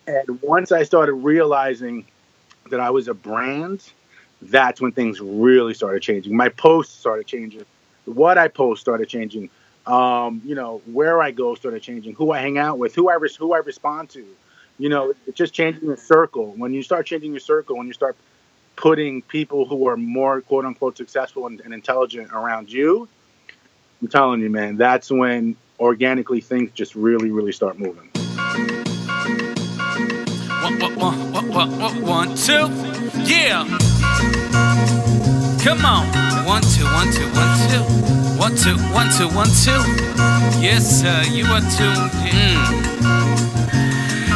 And once I started realizing that I was a brand, that's when things really started changing. My posts started changing. What I post started changing. Where I go started changing. Who I hang out with, who I respond to. It's just changing the circle. When you start changing your circle, when you start putting people who are more quote unquote successful and intelligent around you, I'm telling you, man, that's when organically things just really, really start moving. One, two, yeah. Come on. 1, 2, 1, 2, 1, 2. 1, 2, 1, 2, 1, 2. Yes, sir, you are tuned in.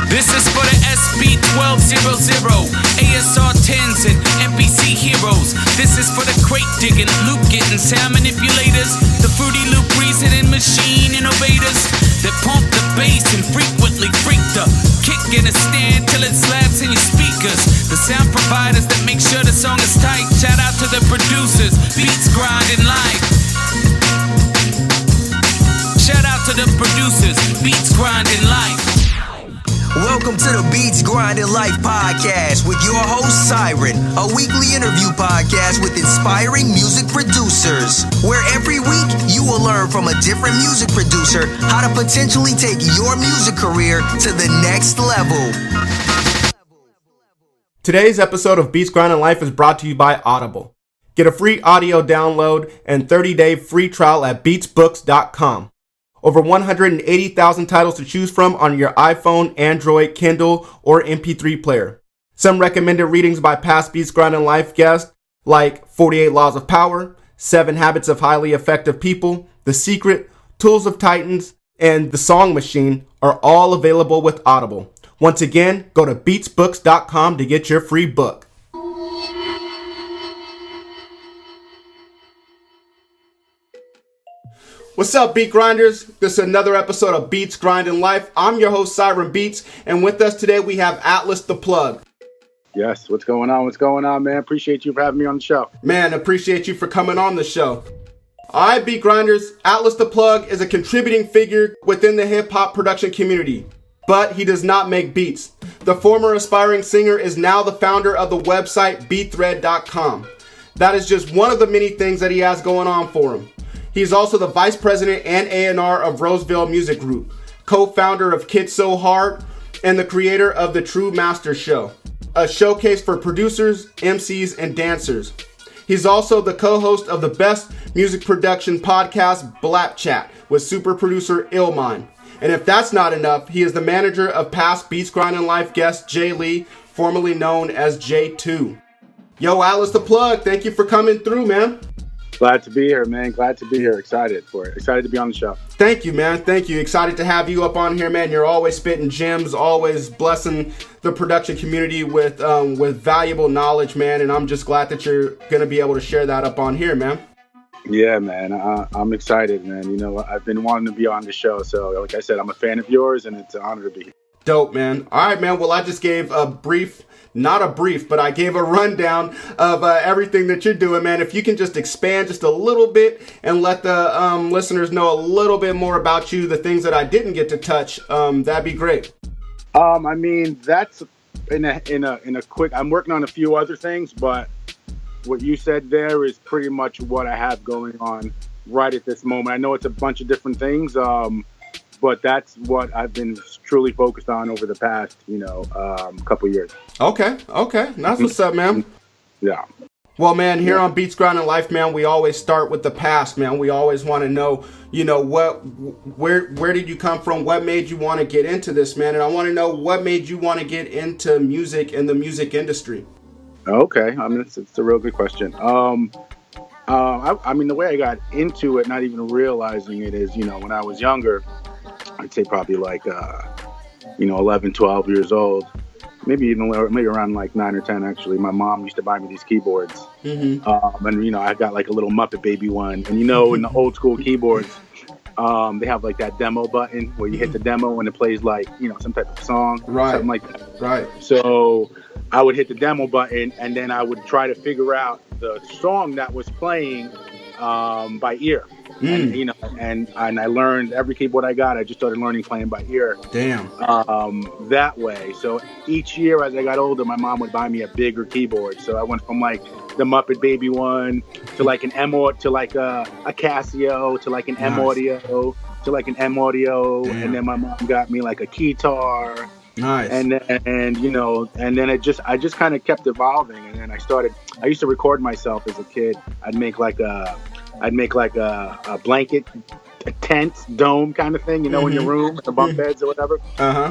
This is for the SB1200, ASR 10s and NPC heroes. This is for the crate digging, loop getting, sound manipulators, the Fruity Loop reasoning machine innovators that pump the bass and frequently freak the kick in a stand till it slaps in your speakers. The sound providers that make sure the song is tight. Shout out to the producers, Beats Grinding Life. Shout out to the producers, Beats Grinding Life. Welcome to the Beats Grinding Life podcast with your host Siren, a weekly interview podcast with inspiring music producers, where every week you will learn from a different music producer how to potentially take your music career to the next level. Today's episode of Beats Grinding Life is brought to you by Audible. Get a free audio download and 30-day free trial at beatsbooks.com. Over 180,000 titles to choose from on your iPhone, Android, Kindle, or MP3 player. Some recommended readings by past Beats Grinding Life guests like 48 Laws of Power, 7 Habits of Highly Effective People, The Secret, Tools of Titans, and The Song Machine are all available with Audible. Once again, go to beatsbooks.com to get your free book. What's up, Beat Grinders? This is another episode of Beats Grinding Life. I'm your host, Siren Beats, and with us today we have Atlas the Plug. Yes, what's going on? What's going on, man? Appreciate you for having me on the show. Man, appreciate you for coming on the show. All right, Beat Grinders, Atlas the Plug is a contributing figure within the hip-hop production community, but he does not make beats. The former aspiring singer is now the founder of the website beatthread.com. That is just one of the many things that he has going on for him. He's also the vice president and A&R of Roseville Music Group, co-founder of Kids So Hard, and the creator of The True Master Show, a showcase for producers, MCs, and dancers. He's also the co-host of the best music production podcast, Blap Chat, with super producer Illmind. And if that's not enough, he is the manager of past Beats Grinding Life guest Jay Lee, formerly known as J2. Yo, Atlas the Plug, thank you for coming through, man. Glad to be here, man. Glad to be here. Excited for it. Excited to be on the show. Thank you, man. Thank you. Excited to have you up on here, man. You're always spitting gems, always blessing the production community with valuable knowledge, man. And I'm just glad that you're going to be able to share that up on here, man. Yeah, man. I'm excited, man. You know, I've been wanting to be on the show. So, like I said, I'm a fan of yours, and it's an honor to be here. Dope, man. All right, man. Well, I just gave but I gave a rundown of everything that you're doing, man. If you can just expand just a little bit and let the listeners know a little bit more about you, the things that I didn't get to touch, that'd be great. I mean, that's in a quick. I'm working on a few other things, but what you said there is pretty much what I have going on right at this moment. I know it's a bunch of different things, but that's what I've been truly focused on over the past, couple years. Okay. That's what's up, man. Yeah. Well, man, here on Beats Grinding Life, man, we always start with the past, man. We always want to know, where did you come from? What made you want to get into this, man? And I want to know what made you want to get into music and the music industry. Okay. I mean, it's a real good question. I mean, the way I got into it, not even realizing it, is, when I was younger, I'd say probably like, 11, 12 years old, maybe around like 9 or 10, actually. My mom used to buy me these keyboards. Mm-hmm. And, I got like a little Muppet Baby one. And, in the old school keyboards, they have like that demo button where you hit the demo and it plays like, some type of song, right, something like that. Right. So I would hit the demo button and then I would try to figure out the song that was playing by ear. And you know, and I learned every keyboard I got. I just started learning playing by ear. Damn. That way. So each year as I got older, my mom would buy me a bigger keyboard. So I went from like the Muppet Baby one to like an to like a Casio to like an M Audio to like an M Audio, and then my mom got me like a Keytar. Nice. And you know, and then I just kind of kept evolving, and then I used to record myself as a kid. I'd make like a blanket, a tent, dome kind of thing, you know, in your room, the bunk beds or whatever.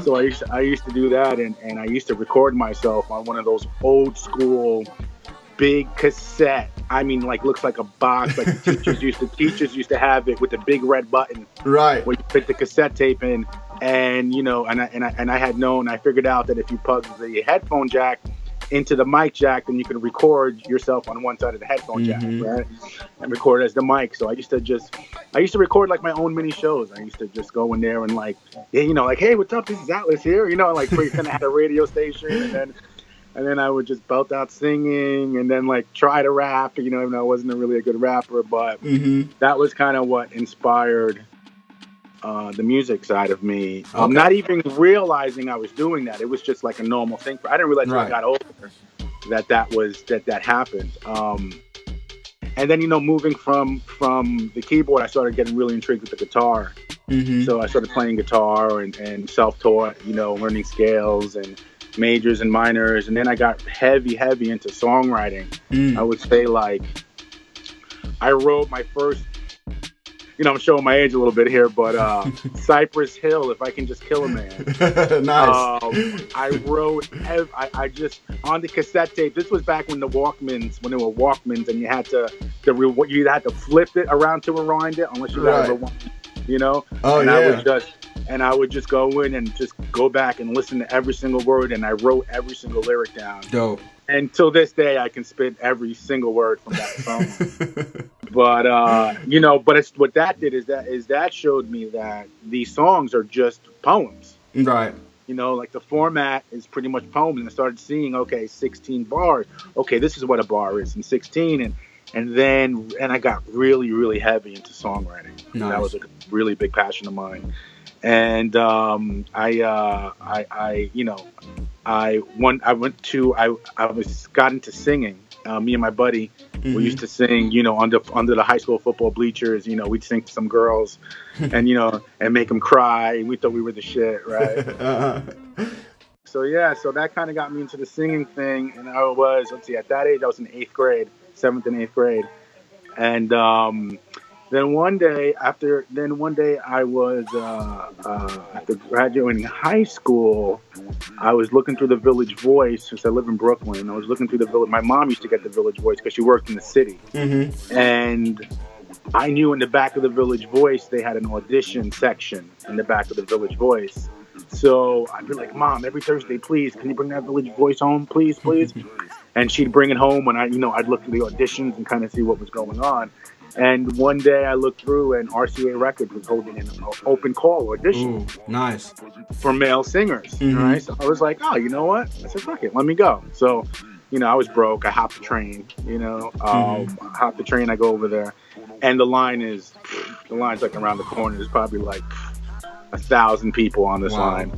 So I used to do that, and I used to record myself on one of those old school big cassette. I mean, like, looks like a box, like the teachers used to have it with the big red button, right, where you put the cassette tape in. And you know, I figured out that if you plug the headphone jack into the mic jack, then you can record yourself on one side of the headphone jack, right? And record as the mic. So I used to record like my own mini shows. I used to just go in there and like, yeah, you know, like, hey, what's up? This is Atlas here, you know, like pretend I had a radio station, and then I would just belt out singing, and then like try to rap, you know, even though I wasn't really a good rapper, but that was kind of what inspired the music side of me. I'm not even realizing I was doing that. It was just like a normal thing. I didn't realize until I got older that happened. And then, you know, moving from the keyboard, I started getting really intrigued with the guitar. So I started playing guitar and self-taught, you know, learning scales and majors and minors. And then I got heavy into songwriting. I would say like I wrote my first, you know, I'm showing my age a little bit here, but Cypress Hill, If I Can Just Kill a Man. Nice. I wrote, I just, on the cassette tape, this was back when there were Walkmans, and you had to flip it around to rewind it, unless you got a rewind, you know? I would just go in and just go back and listen to every single word, and I wrote every single lyric down. Dope. And till this day, I can spit every single word from that song. But you know, what that did is that showed me that these songs are just poems. Right. You know, like the format is pretty much poems, and I started seeing, okay, 16 bars. Okay, this is what a bar is, and 16, and then I got really heavy into songwriting. Nice. That was a really big passion of mine. And got into singing. Me and my buddy, we used to sing, you know, under the high school football bleachers. You know, we'd sing to some girls, and you know, and make them cry. We thought we were the shit, right? So that kind of got me into the singing thing. And I was, at that age, I was in 8th grade, 7th and 8th grade, and then one day I was after graduating high school, I was looking through the Village Voice, since I live in Brooklyn. I was looking through the Village. My mom used to get the Village Voice because she worked in the city, and I knew in the back of the Village Voice they had an audition section in the back of the Village Voice. So I'd be like, Mom, every Thursday, please, can you bring that Village Voice home, please? And she'd bring it home when I'd look through the auditions and kind of see what was going on. And one day I looked through, and RCA Records was holding an open call audition. Ooh, nice. For male singers. Right? So I was like, oh, you know what? I said, fuck it, let me go. So, you know, I was broke. I hopped the train, you know. Hopped the train, I go over there. And the line's like around the corner. There's probably like 1,000 people on this line.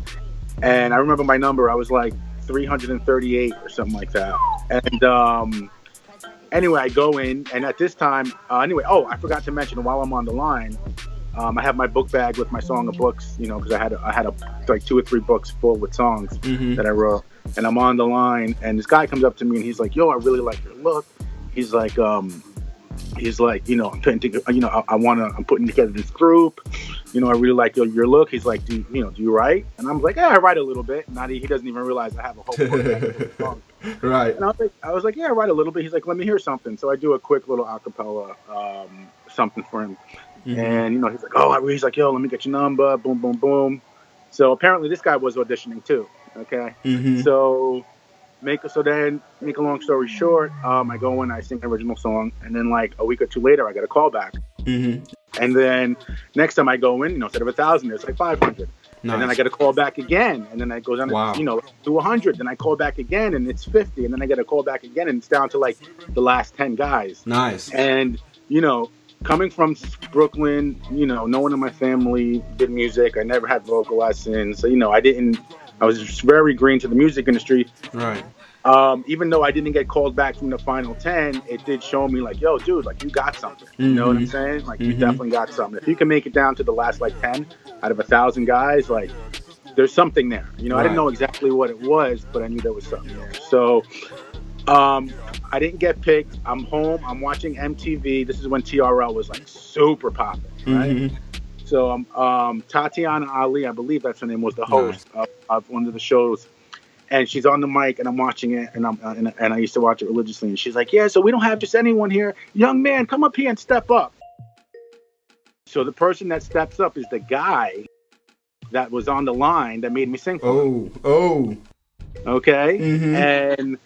And I remember my number, I was like 338 or something like that. And anyway, I go in, and at this time, I forgot to mention, while I'm on the line, I have my book bag with my song of books, you know, because I had like 2 or 3 books full with songs that I wrote, and I'm on the line, and this guy comes up to me, and he's like, "Yo, I really like your look." He's like, you know, I'm putting together this group, you know, I really like your look. He's like, do you write? And I'm like, yeah, I write a little bit. He doesn't even realize I have a whole book bag of songs. Right. And I was like, yeah, I write a little bit. He's like, let me hear something. So I do a quick little acapella something for him. And, you know, he's like, yo, let me get your number. Boom, boom, boom. So apparently this guy was auditioning too. Okay. So make a long story short, I go in, I sing an original song, and then like a week or two later, I got a call back. And then next time I go in, you know, instead of 1,000, it's like 500. Nice. And then I get a call back again, and then I go down, you know, to 100. Then I call back again, and it's 50. And then I get a call back again, and it's down to like the last 10 guys. Nice. And you know, coming from Brooklyn, you know, no one in my family did music. I never had vocal lessons. So, you know, I was very green to the music industry. Right. Even though I didn't get called back from the final 10, it did show me like, yo, dude, like you got something. You know what I'm saying? Like you definitely got something. If you can make it down to the last like 10 out of 1,000 guys, like there's something there. You know, I didn't know exactly what it was, but I knew there was something there. So I didn't get picked. I'm home. I'm watching MTV. This is when TRL was like super popping, right? So Tatiana Ali, I believe that's her name, was the host of one of the shows. And she's on the mic, and I'm watching it, and I used to watch it religiously. And she's like, "Yeah, so we don't have just anyone here. Young man, come up here and step up." So the person that steps up is the guy that was on the line that made me sing for him. Okay, and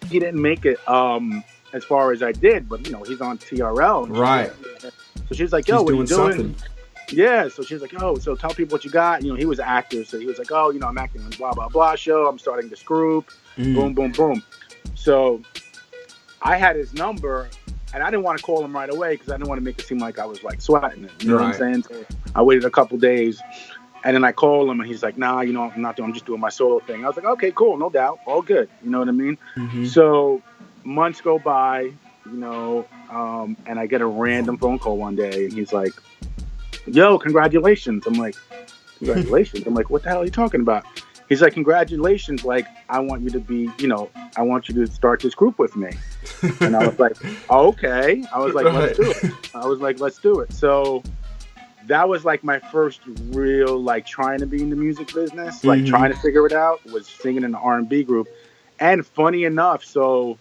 he didn't make it as far as I did, but you know he's on TRL. Right. So she's like, "Yo, what are you doing?" Something. Yeah, so she's like, "Oh, so tell people what you got." You know, he was an actor, so he was like, "Oh, you know, I'm acting on blah blah blah show. I'm starting this group." Boom, boom, boom. So I had his number, and I didn't want to call him right away because I didn't want to make it seem like I was like sweating it. You know what I'm saying? So I waited a couple days, and then I called him, and he's like, "Nah, you know, I'm just doing my solo thing." I was like, "Okay, cool, no doubt, all good." You know what I mean? So months go by, you know, and I get a random phone call one day, and he's like, "Yo, congratulations." I'm like, "Congratulations?" I'm like, "What the hell are you talking about?" He's like, "Congratulations. Like, I want you to be, you know, I want you to start this group with me." And I was like, oh, "Okay." I was like, "Let's do it." "Let's do it." So that was like my first real, like, trying to be in the music business, like trying to figure it out, was singing in the R&B group. And funny enough, so,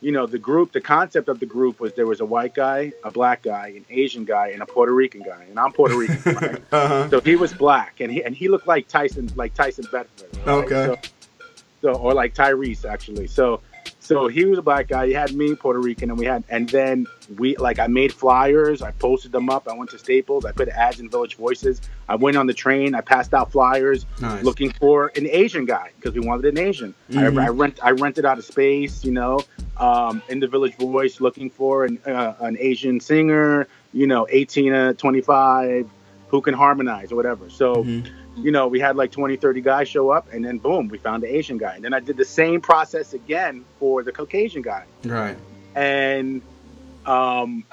you know, the concept of the group was there was a white guy, a black guy, an Asian guy, and a Puerto Rican guy. And I'm Puerto Rican, right? So he was black, and he looked like Tyson Bedford. Right? Okay. So or like Tyrese, actually. So he was a black guy. He had me, Puerto Rican, and then I made flyers. I posted them up. I went to Staples. I put ads in Village Voices. I went on the train. I passed out flyers looking for an Asian guy because we wanted an Asian. I rented out a space, you know, in the Village Voice, looking for an Asian singer, you know, 18 to 25 who can harmonize or whatever. So, you know, we had like 20, 30 guys show up, and then boom, we found the Asian guy. And then I did the same process again for the Caucasian guy. Right. And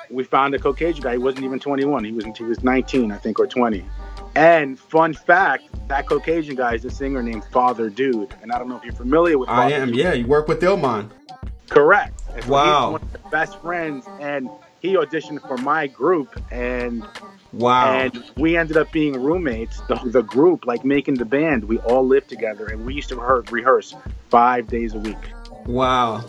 we found a Caucasian guy. He wasn't even 21. He was 19, I think, or 20. And fun fact, that Caucasian guy is a singer named Father Dude. And I don't know if you're familiar with Father I am, Dude. yeah. You work with Ilman. Correct. And so Wow. he's one of the best friends, and he auditioned for my group, and and we ended up being roommates. The group, like making the band, we all lived together, and we used to rehearse 5 days a week. Wow.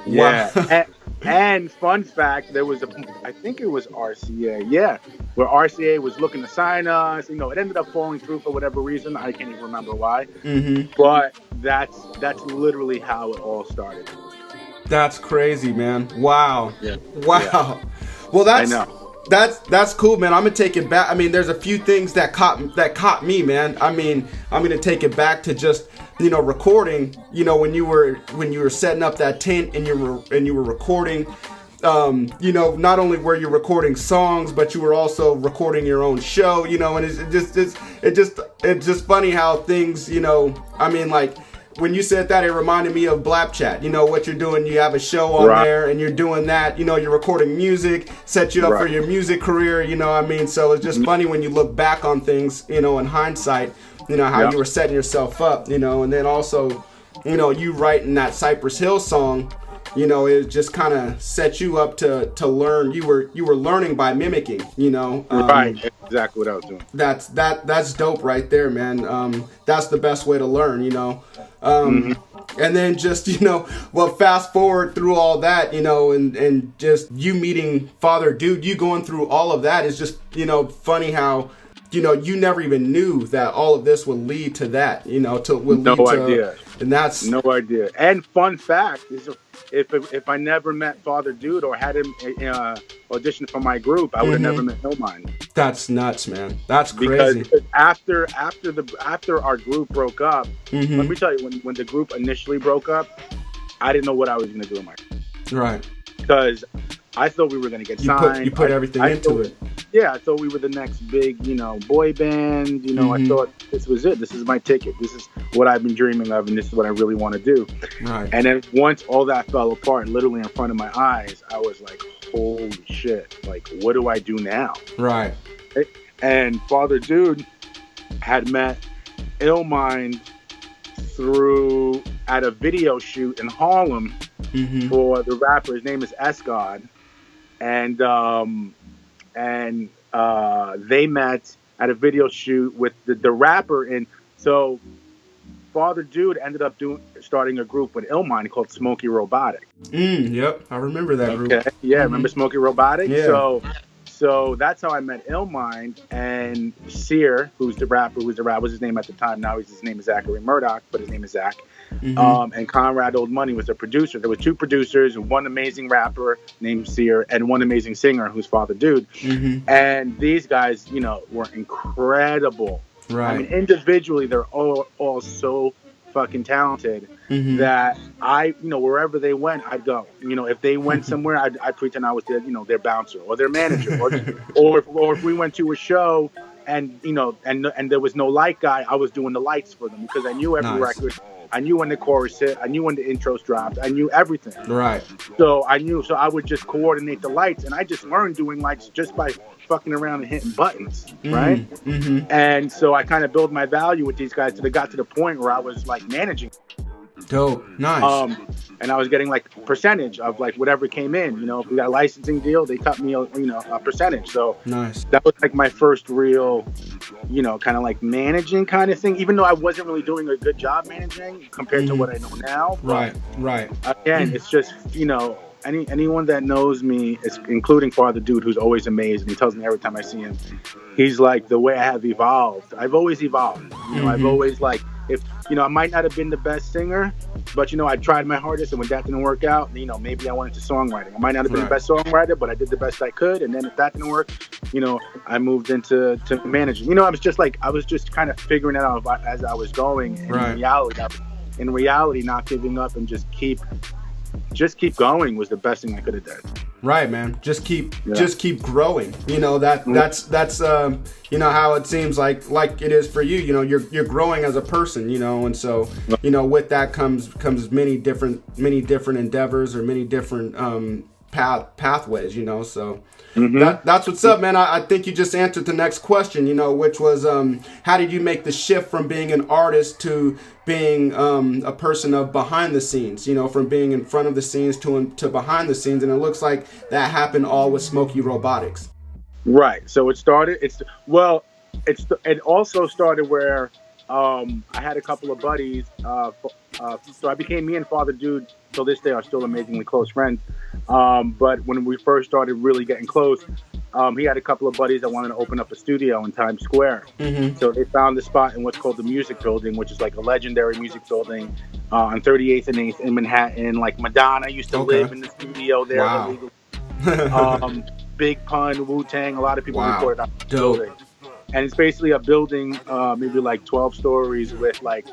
Yeah. And fun fact, there was I think it was RCA, where RCA was looking to sign us. You know, it ended up falling through for whatever reason. I can't even remember why. But that's literally how it all started. That's crazy, man. Wow. Yeah. Wow. Yeah. Well, I know. That's cool, man. I'm gonna take it back. I mean, there's a few things that caught me, man. I mean, I'm gonna take it back to just, you know, recording. You know, when you were setting up that tent and you were recording. You know, not only were you recording songs, but you were also recording your own show. You know, and it's just funny how things. You know, I mean, like. When you said that, it reminded me of Blap Chat. You know, what you're doing, you have a show on there, and you're doing that. You know, you're recording music, set you up for your music career, you know what I mean? So it's just funny when you look back on things, you know, in hindsight, you know, how you were setting yourself up, you know, and then also, you know, you writing that Cypress Hill song, you know, it just kind of set you up to learn. You were learning by mimicking, you know. Right, exactly what I was doing. That's dope right there, man. That's the best way to learn, you know. And then just, you know, well, fast forward through all that, you know, and just you meeting Father Dude, you going through all of that is just, you know, funny how, you know, you never even knew that all of this would lead to that, you know, no idea. And that's no idea. And fun fact is, if I never met Father Dude or had him audition for my group, I would have never met Illmind. That's nuts, man. That's crazy. Because after our group broke up, let me tell you, when the group initially broke up, I didn't know what I was going to do in my life. Right. Because I thought we were going to get signed. You put everything into it. Yeah, I thought we were the next big, boy band. I thought this was it. This is my ticket. This is what I've been dreaming of, and this is what I really want to do. Right. And then once all that fell apart, literally in front of my eyes, I was like, holy shit. Like, what do I do now? Right. And Father Dude had met Illmind at a video shoot in Harlem for the rapper. His name is S-God. And they met at a video shoot with the rapper. And so Father Dude ended up starting a group with Illmind called Smokey Robotic. Yep, I remember that group. Okay, yeah, remember Smokey Robotic? Yeah. So that's how I met Illmind, and Sear, who's the rapper, was his name at the time. Now his name is Zachary Murdoch, but his name is Zach. And Conrad Old Money was the producer. There were two producers, one amazing rapper named Sear, and one amazing singer who's Father Dude. And these guys, were incredible. Right. I mean, individually, they're all so fucking talented that I, wherever they went, I'd go. If they went somewhere, I'd pretend I was their bouncer or their manager, or if we went to a show and and there was no light guy, I was doing the lights for them because I knew every record. I knew when the chorus hit. I knew when the intros dropped. I knew everything. Right. So I would just coordinate the lights, and I just learned doing lights just by fucking around and hitting buttons, right? And so I kind of built my value with these guys till it got to the point where I was like managing. Dope. Nice. And I was getting like a percentage of like whatever came in. If we got a licensing deal, they cut me a percentage. So nice. That was like my first real, kind of like managing kind of thing. Even though I wasn't really doing a good job managing compared to what I know now. Right. Again, it's just anyone that knows me, including Father Dude, who's always amazed, and he tells me every time I see him, he's like, the way I have evolved. I've always evolved. I've always like, if I might not have been the best singer, but I tried my hardest, and when that didn't work out, maybe I went into songwriting. I might not have been the best songwriter, but I did the best I could, and then if that didn't work, I moved into managing. I was just kind of figuring it out as I was going. And in reality, not giving up and just keep going was the best thing I could have done. Right, man. Just keep growing. That's how it seems like it is for you. You're growing as a person. And so with that comes many different endeavors or many different pathways. So that's what's up, man. I think you just answered the next question. Which was how did you make the shift from being an artist to being a person of behind the scenes, from being in front of the scenes to behind the scenes. And it looks like that happened all with Smokey Robotics. Right. So it also started where I had a couple of buddies. So I became, me and Father Dude till this day are still amazingly close friends. But when we first started really getting close, he had a couple of buddies that wanted to open up a studio in Times Square. So they found the spot in what's called the Music Building, which is like a legendary music building on 38th and 8th in Manhattan. Like Madonna used to live in the studio there. Wow. Big Pun, Wu-Tang, a lot of people recorded on the building. And it's basically a building, maybe like 12 stories with like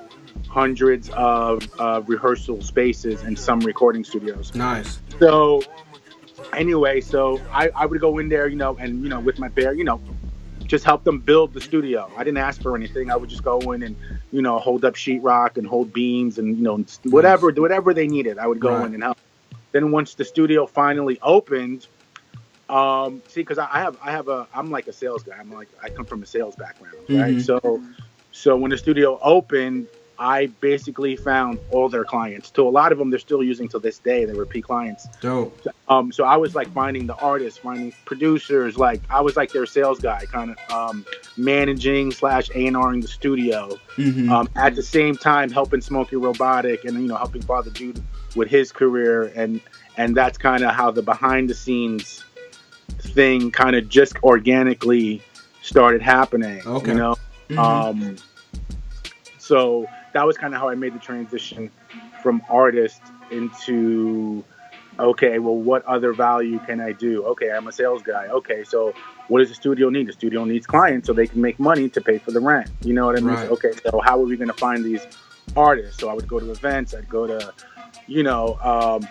hundreds of rehearsal spaces and some recording studios. Nice. So anyway, I would go in there, and, with my bear, just help them build the studio. I didn't ask for anything. I would just go in and, hold up sheetrock and hold beams and, whatever they needed. I would go in and help. Then once the studio finally opened, because I'm like a sales guy. I come from a sales background, right? So when the studio opened, I basically found all their clients. To a lot of them, they're still using to this day. They repeat clients. Dope. So I was like finding the artists, finding producers. Like I was like their sales guy, kind of managing / A&Ring the studio. At the same time, helping Smokey Robotic and helping Father Dude with his career, and that's kind of how the behind the scenes thing kind of just organically started happening. Okay. So that was kind of how I made the transition from artist into, okay, well, what other value can I do? Okay, I'm a sales guy. Okay, so what does the studio need? The studio needs clients so they can make money to pay for the rent. You know what I mean? Right. Okay, so how are we going to find these artists? So I would go to events. I'd go to,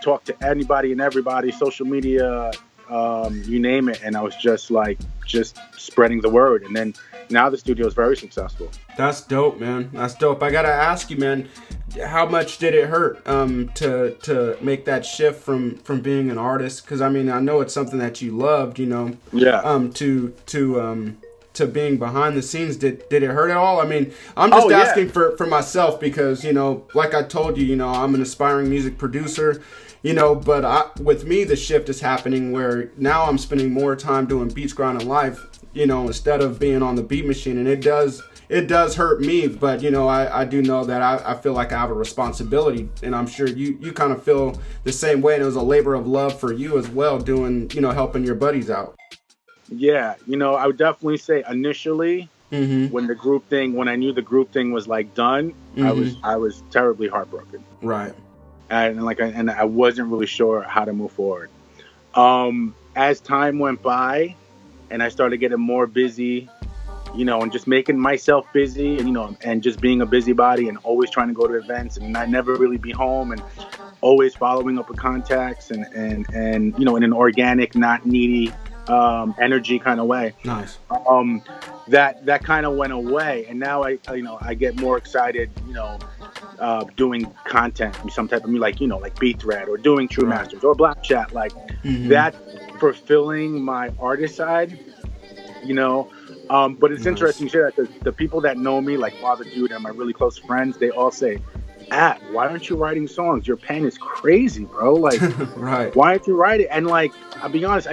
talk to anybody and everybody, social media, you name it. And I was just spreading the word. And then now the studio is very successful. That's dope, man. That's dope. I gotta ask you, man, how much did it hurt to make that shift from being an artist? Because I mean, I know it's something that you loved, you know. Yeah. To being behind the scenes, did it hurt at all? I mean, I'm just asking for myself because, you know, like I told you, you know, I'm an aspiring music producer, you know, but with me, the shift is happening where now I'm spending more time doing beats, grinding live, you know, instead of being on the beat machine. And it does hurt me, but, you know, I do know that I feel like I have a responsibility, and I'm sure you kind of feel the same way. And it was a labor of love for you as well, doing, you know, helping your buddies out. Yeah, you know, I would definitely say initially when I knew the group thing was like done, I was terribly heartbroken. Right. And I wasn't really sure how to move forward. As time went by and I started getting more busy, you know, and just making myself busy and, you know, and just being a busybody and always trying to go to events and not never really be home and always following up with contacts and you know, in an organic, not needy energy kind of way. Nice. That kind of went away, and now I get more excited, you know, doing content, some type of like, you know, like Beat Thread or doing True Masters or Black Chat, like that, fulfilling my artist side, you know. But it's interesting to share that the people that know me, like Father Dude and my really close friends, they all say, why aren't you writing songs? Your pen is crazy, bro. Like, right. Why aren't you writing? And like, I'll be honest,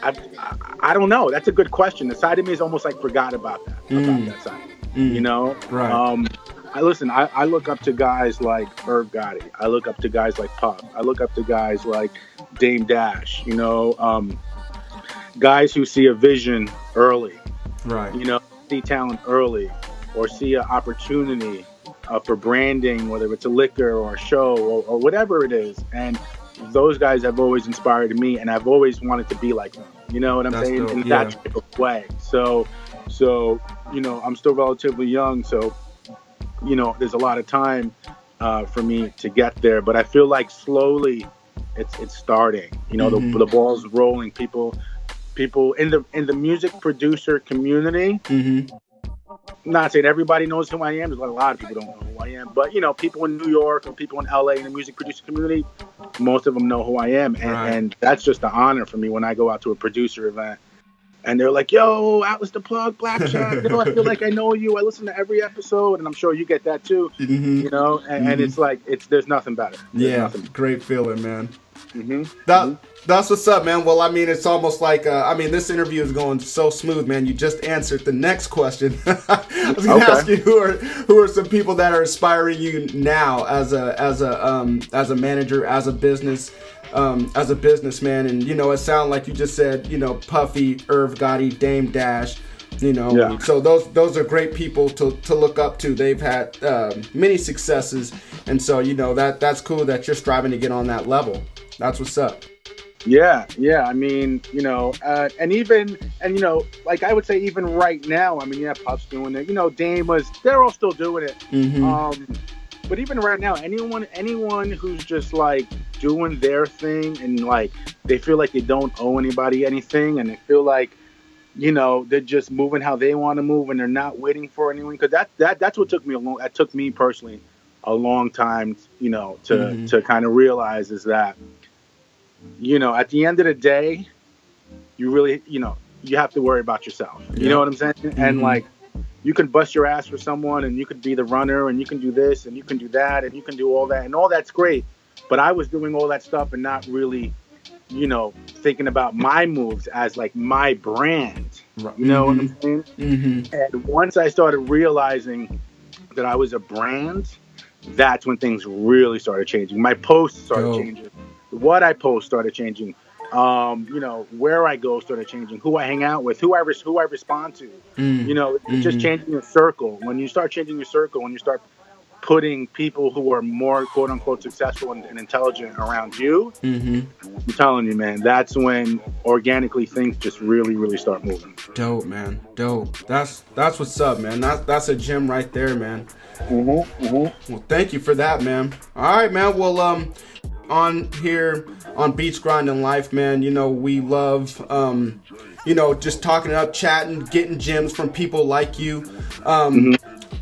I don't know. That's a good question. The side of me is almost like forgot about that side. You know? Right. I look up to guys like Irv Gotti. I look up to guys like Puff. I look up to guys like Dame Dash, you know, guys who see a vision early. Right. You know, see talent early or see an opportunity for branding, whether it's a liquor or a show or whatever it is. And those guys have always inspired me, and I've always wanted to be like them. You know what I'm saying? Dope. In that type of way. So, you know, I'm still relatively young, so, you know, there's a lot of time for me to get there. But I feel like slowly it's starting. You know, the ball's rolling. People in the music producer community. Not saying everybody knows who I am. There's a lot of people don't know who I am. But, you know, people in New York or people in LA in the music producer community, most of them know who I am. And that's just an honor for me when I go out to a producer event. And they're like, yo, Atlas the Plug, Black Chat. You know, I feel like I know you. I listen to every episode. And I'm sure you get that too. You know, and it's like, there's nothing better. Great feeling, man. That's what's up, man. Well, I mean, it's almost like this interview is going so smooth, man. You just answered the next question. I was going to ask you who are some people that are inspiring you now as a manager, as a businessman. And you know, it sounded like you just said, you know, Puffy, Irv Gotti, Dame Dash. You know, so those are great people to look up to. They've had many successes, and so, you know, that's cool that you're striving to get on that level. That's what's up. Yeah. I mean, you know, and you know, like I would say, even right now, I mean, yeah, Puff's doing it. You know, they're all still doing it. But even right now, anyone who's just like doing their thing and like they feel like they don't owe anybody anything, and they feel like, you know, they're just moving how they want to move and they're not waiting for anyone. Because that's what took me personally a long time, you know, to kind of realize is that, you know, at the end of the day, you really, you know, you have to worry about yourself. You know what I'm saying? And like, you can bust your ass for someone and you could be the runner and you can do this and you can do that and you can do all that and all that's great. But I was doing all that stuff and not really, you know, thinking about my moves as like my brand. You know what I'm saying? And once I started realizing that I was a brand, that's when things really started changing. My posts started changing. What I post started changing. You know, where I go started changing. Who I hang out with, who I respond to. You know, just changing your circle. When you start changing your circle, when you start putting people who are more quote unquote successful and intelligent around you, I'm telling you, man, that's when organically things just really, really start moving. Dope, man. Dope. That's what's up, man. That's a gem right there, man. Well, thank you for that, man. All right, man. Well, on here on Beats Grinding Life, man. You know, we love, just talking up, chatting, getting gems from people like you.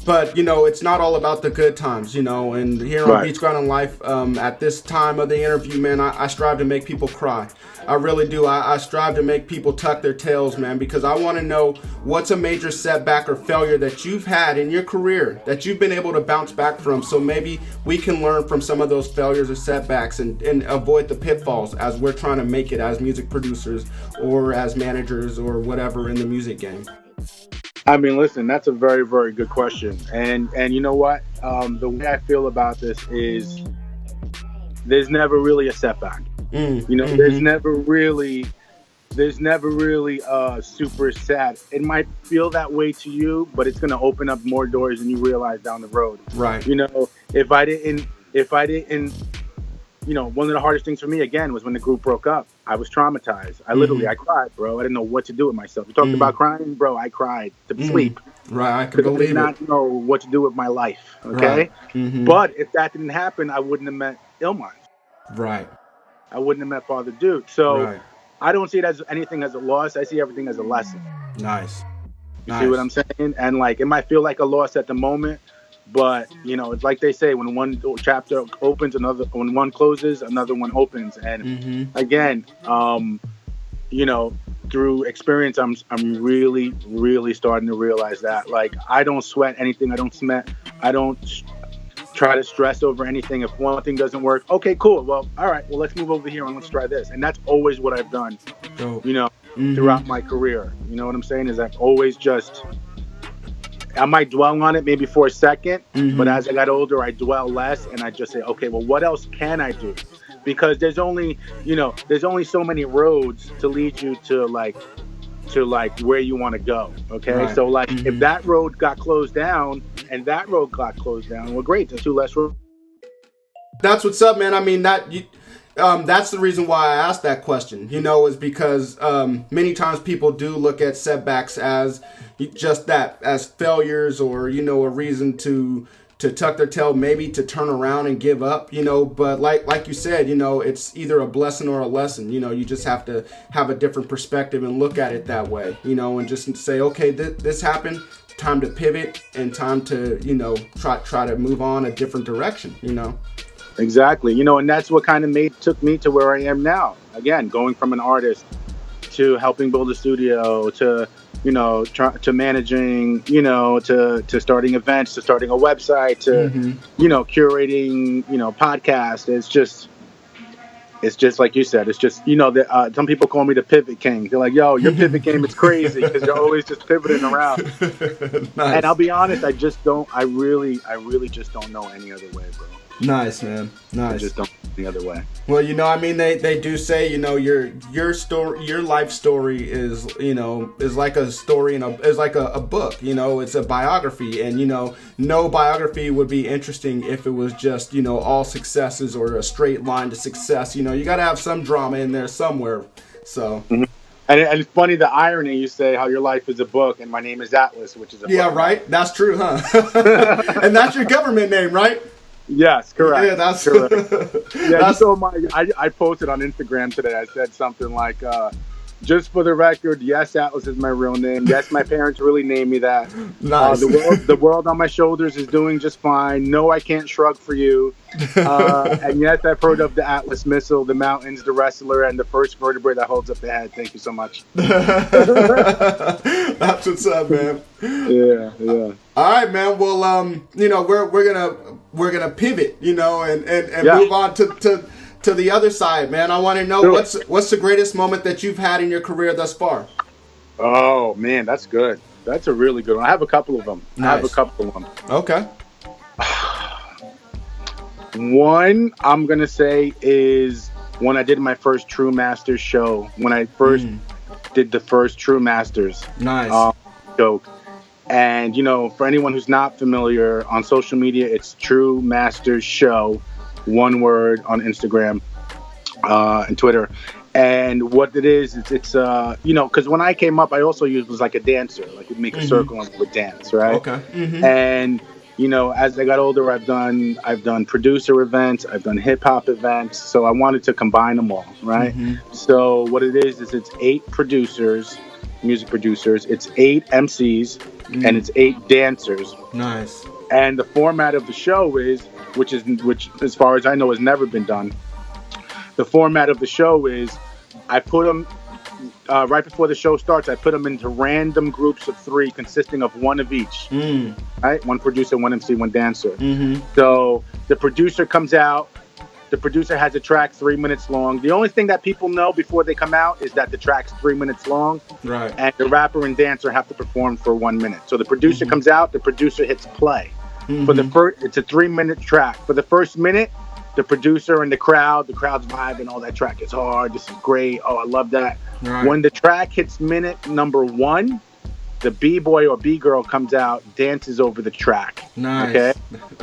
But, you know, it's not all about the good times, you know, and here on Beats Grinding Life, at this time of the interview, man, I strive to make people cry. I really do. I strive to make people tuck their tails, man, because I want to know what's a major setback or failure that you've had in your career that you've been able to bounce back from. So maybe we can learn from some of those failures or setbacks and avoid the pitfalls as we're trying to make it as music producers or as managers or whatever in the music game. I mean, listen, that's a very, very good question. And you know what? The way I feel about this is there's never really a setback. There's never really super sad. It might feel that way to you, but it's going to open up more doors than you realize down the road. Right. You know, if I didn't, you know, one of the hardest things for me, again, was when the group broke up. I was traumatized. I cried, bro. I didn't know what to do with myself. You talked about crying, bro. I cried to sleep. Right, I could believe it. I did not know what to do with my life, okay? Right. But if that didn't happen, I wouldn't have met Illmind. Right. I wouldn't have met Father Duke. So I don't see it as anything as a loss. I see everything as a lesson. Nice. You see what I'm saying? And, like, it might feel like a loss at the moment, but, you know, it's like they say, when one chapter opens, when one closes, another one opens. And again, you know, through experience, I'm really, really starting to realize that, like, I don't sweat anything. I don't try to stress over anything. If one thing doesn't work, okay, cool. Well, all right, well, let's move over here and let's try this. And that's always what I've done, you know, throughout my career. You know what I'm saying? Is I've always I might dwell on it maybe for a second, but as I got older, I dwell less, and I just say, okay, well, what else can I do? Because there's only so many roads to lead you to where you want to go. Okay. Right. So like, if that road got closed down and that road got closed down, well, great. There's two less roads. That's what's up, man. I mean, that's the reason why I asked that question, you know, is because many times people do look at setbacks as just that, as failures, or, you know, a reason to tuck their tail, maybe to turn around and give up, you know. But like you said, you know, it's either a blessing or a lesson. You know, you just have to have a different perspective and look at it that way, you know, and just say, okay, this happened, time to pivot and time to, you know, try to move on a different direction, you know. Exactly. You know, and that's what kind of took me to where I am now. Again, going from an artist to helping build a studio to, you know, to managing, you know, to starting events, to starting a website, to, you know, curating, you know, podcasts. It's just like you said, it's just, you know, some people call me the pivot king. They're like, yo, your pivot game is crazy because you're always just pivoting around. Nice. And I'll be honest, I really just don't know any other way, bro. Nice, man. Nice. I just don't the other way. Well, you know, I mean, they do say, you know, your story, your life story is, you know, is like a story is like a book, you know, it's a biography. And, you know, no biography would be interesting if it was just, you know, all successes or a straight line to success. You know, you got to have some drama in there somewhere. So. And it's funny, the irony, you say how your life is a book and my name is Atlas, which is a book. Right? That's true, huh? And that's your government name, right? Yes, correct. Yeah, that's correct. Yeah, so I posted on Instagram today. I said something like, just for the record, yes, Atlas is my real name. Yes, my parents really named me that. Nice. The world on my shoulders is doing just fine. No, I can't shrug for you. And yes, I've heard of the Atlas missile, the mountains, the wrestler, and the first vertebrae that holds up the head. Thank you so much. That's what's up, man. Yeah. All right, man. Well, you know, we're gonna pivot, you know, and move on to the other side, man. I want to know what's the greatest moment that you've had in your career thus far? Oh man, that's good. That's a really good one. I have a couple of them. Nice. Okay. One I'm gonna say is when I did my first True Masters show. When I first did the first True Masters. Nice. Joke. And, you know, for anyone who's not familiar, on social media, it's True Masters Show, one word, on Instagram and Twitter. And what it is, it's you know, because when I came up, I also was like a dancer. Like, we'd make a circle and would dance, right? Okay. And you know, as I got older, I've done producer events, I've done hip hop events. So I wanted to combine them all, right? So what it is it's 8 producers, music producers, it's 8 MCs, and it's 8 dancers. Nice. And the format of the show is, which as far as I know has never been done. The format of the show is, I put them right before the show starts. I put them into random groups of 3, consisting of 1 of each. Right, 1 producer, 1 MC, 1 dancer. So the producer comes out. The producer has a track 3 minutes long. The only thing that people know before they come out is that the track's 3 minutes long. Right. And the rapper and dancer have to perform for 1 minute. So the producer comes out. The producer hits play. For the first, it's a 3-minute track. For the first minute, the producer and the crowd's vibing. Oh, that track is hard. This is great. Oh, I love that. Right. When the track hits minute number 1, the B-boy or B-girl comes out, dances over the track. Nice. Okay.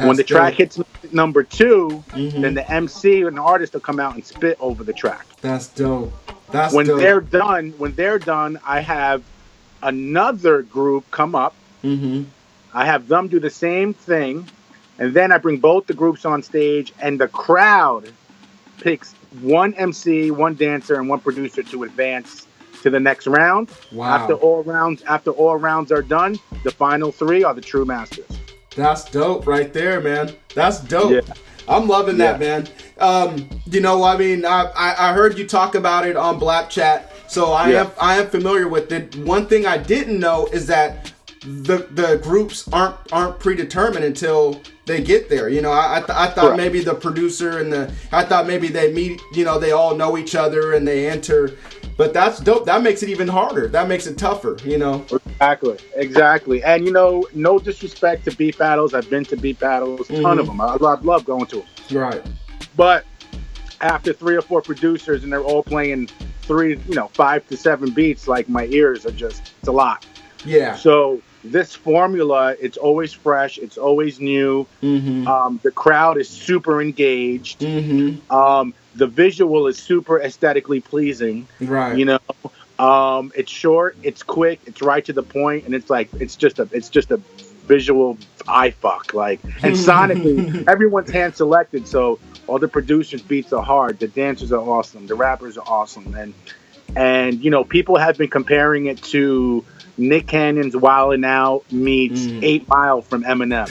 When the track hits number 2, then the MC and the artist will come out and spit over the track. That's dope. That's when dope. they're done, I have another group come up. I have them do the same thing, and then I bring both the groups on stage, and the crowd picks 1 MC, 1 dancer, and 1 producer to advance to the next round. Wow. After all rounds are done, the final 3 are the true masters. That's dope right there, man. That's dope. Yeah. I'm loving that, man. You know, I mean, I heard you talk about it on Blap Chat, so I am familiar with it. One thing I didn't know is that the groups aren't predetermined until they get there. You know, I thought maybe the producer and I thought maybe they meet, you know, they all know each other and they enter. But that's dope. That makes it even harder. That makes it tougher, you know. Exactly. And, you know, no disrespect to beat battles. I've been to beat battles, a ton of them. I love going to them. Right. But after 3 or 4 producers and they're all playing 5 to 7 beats, like my ears are just, it's a lot. Yeah. So this formula, it's always fresh. It's always new. The crowd is super engaged. The visual is super aesthetically pleasing. Right. You know, it's short, it's quick, it's right to the point, and it's like it's just a visual eye fuck. Like, and sonically, everyone's hand selected, so all the producers' beats are hard. The dancers are awesome. The rappers are awesome, and you know, people have been comparing it to Nick Cannon's Wildin' Out meets 8 Mile from Eminem.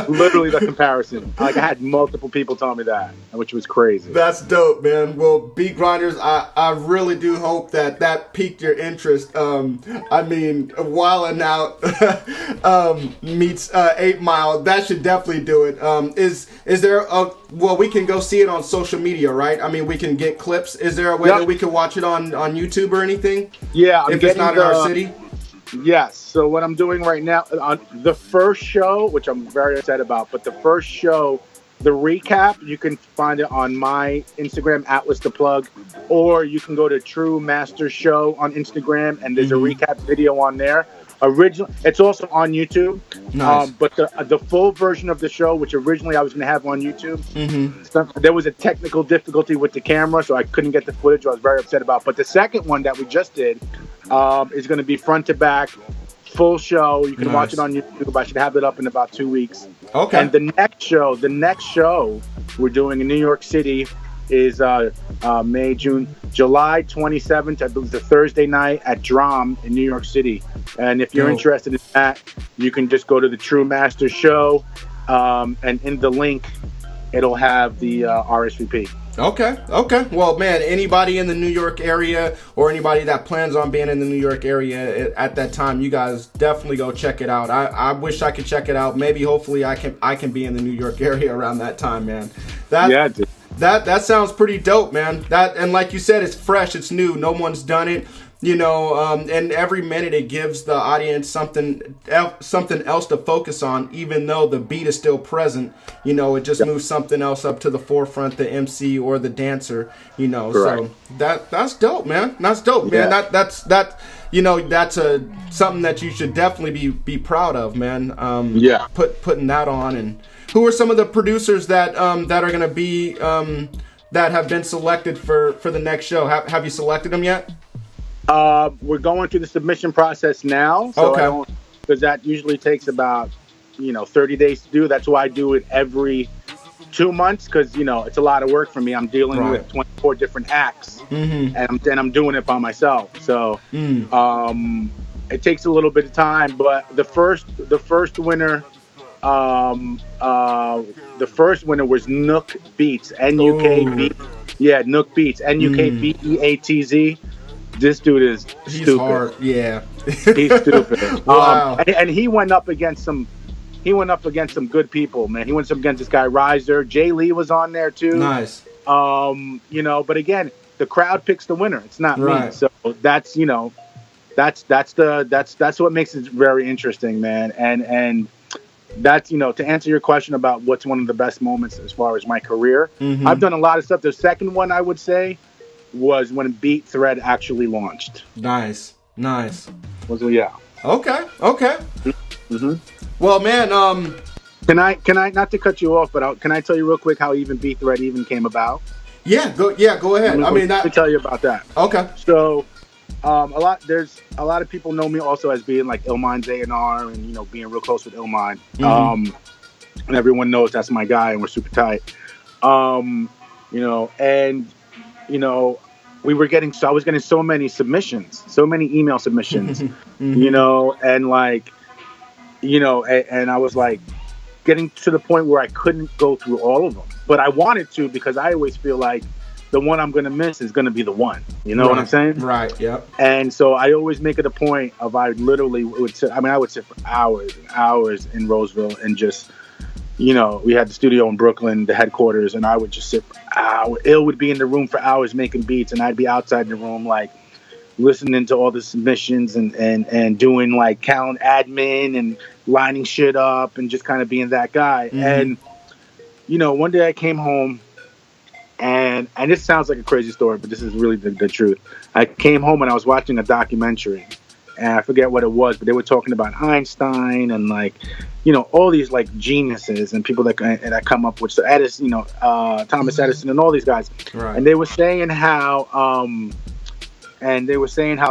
Literally the comparison. Like, I had multiple people tell me that, which was crazy. That's dope, man. Well, Beat Grinders, I really do hope that piqued your interest. I mean, Wildin' Out meets 8 Mile. That should definitely do it. Is there well, we can go see it on social media, right? I mean, we can get clips. Is there a way that we can watch it on YouTube or anything? Yeah, if it's not in our city. Yes. So what I'm doing right now on the first show, which I'm very upset about, but the first show, the recap, you can find it on my Instagram, Atlas the Plug, or you can go to True Master Show on Instagram, and there's a recap video on there. It's also on YouTube. Nice. But the full version of the show, which originally I was going to have on YouTube, there was a technical difficulty with the camera, so I couldn't get the footage. I was very upset about. But the second one that we just did is going to be front to back, full show. You can watch it on YouTube. I should have it up in about 2 weeks. Okay. And the next show we're doing in New York City is July 27th. I believe it's a Thursday night at Drum in New York City. And if you're interested in that, you can just go to the True Master Show, and in the link, it'll have the RSVP. Okay. Well, man, anybody in the New York area or anybody that plans on being in the New York area at that time, you guys definitely go check it out. I wish I could check it out. Maybe, hopefully, I can be in the New York area around that time, man. That sounds pretty dope, man. And like you said, it's fresh, it's new. No one's done it. You know, and every minute it gives the audience something else to focus on, even though the beat is still present. You know, it just moves something else up to the forefront, the MC or the dancer. You know, correct. So that's dope, man. That's dope, man. That's you know, that's something that you should definitely be proud of, man. Putting that on. And who are some of the producers that are going to be that have been selected for the next show? Have you selected them yet? We're going through the submission process now. So because that usually takes about 30 days to do. That's why I do it every 2 months, because it's a lot of work for me. I'm dealing with 24 different acts, and I'm doing it by myself. So it takes a little bit of time. But the first winner, was Nook Beats, NUK Beats. Yeah, Nook Beats, NUK BEATZ. This dude is stupid. He's hard. Yeah, he's stupid. Wow. And he went up against some good people, man. He went up against this guy Riser. Jay Lee was on there too. Nice. But again, the crowd picks the winner. It's not me. So that's that's what makes it very interesting, man. And that's, to answer your question about what's one of the best moments as far as my career. I've done a lot of stuff. The second one I would say was when Beat Thread actually launched. Nice. Yeah. Okay. Well, man, can I not to cut you off, but can I tell you real quick how even Beat Thread even came about? Go ahead. Let me tell you about that. Okay. So, a lot of people know me also as being like Illmind's A&R and being real close with Illmind. And everyone knows that's my guy and we're super tight. I was getting so many submissions, so many email submissions, and I was like getting to the point where I couldn't go through all of them, but I wanted to, because I always feel like the one I'm going to miss is going to be the one, what I'm saying? Right. Yep. And so I always make it a point of, I literally would sit, I would sit for hours and hours in Roseville and just, we had the studio in Brooklyn, the headquarters, and I would just sit for hours. Ill would be in the room for hours making beats, and I'd be outside the room, like, listening to all the submissions and doing, like, count admin and lining shit up and just kind of being that guy. And, one day I came home, and this sounds like a crazy story, but this is really the truth. I came home and I was watching a documentary, and I forget what it was, but they were talking about Einstein and, like, all these, like, geniuses and people that come up with, so Edison, Thomas Edison and all these guys. Right. And they were saying how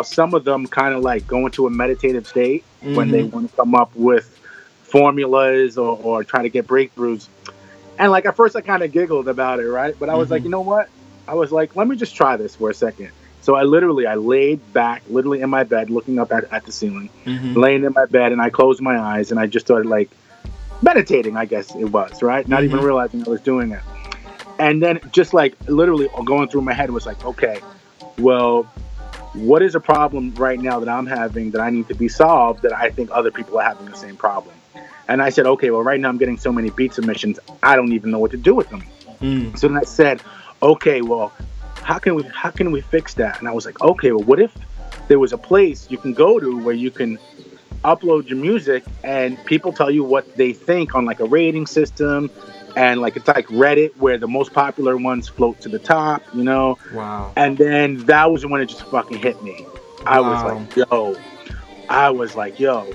some of them kind of like go into a meditative state when they want to come up with formulas or try to get breakthroughs. And, like, at first I kind of giggled about it, right? But I was like, you know what? I was like, let me just try this for a second. So I laid back, literally in my bed, looking up at the ceiling, laying in my bed, and I closed my eyes, and I just started, like, meditating, I guess it was, right? Not even realizing I was doing it. And then just, like, literally going through my head was like, okay, well, what is a problem right now that I'm having that I need to be solved that I think other people are having the same problem? And I said, okay, well, right now I'm getting so many beat submissions, I don't even know what to do with them. So then I said, okay, well, how can we fix that? And I was like, okay, well, what if there was a place you can go to where you can upload your music and people tell you what they think on, like, a rating system, and, like, it's like Reddit where the most popular ones float to the top, Wow. And then that was when it just fucking hit me. I was like, yo,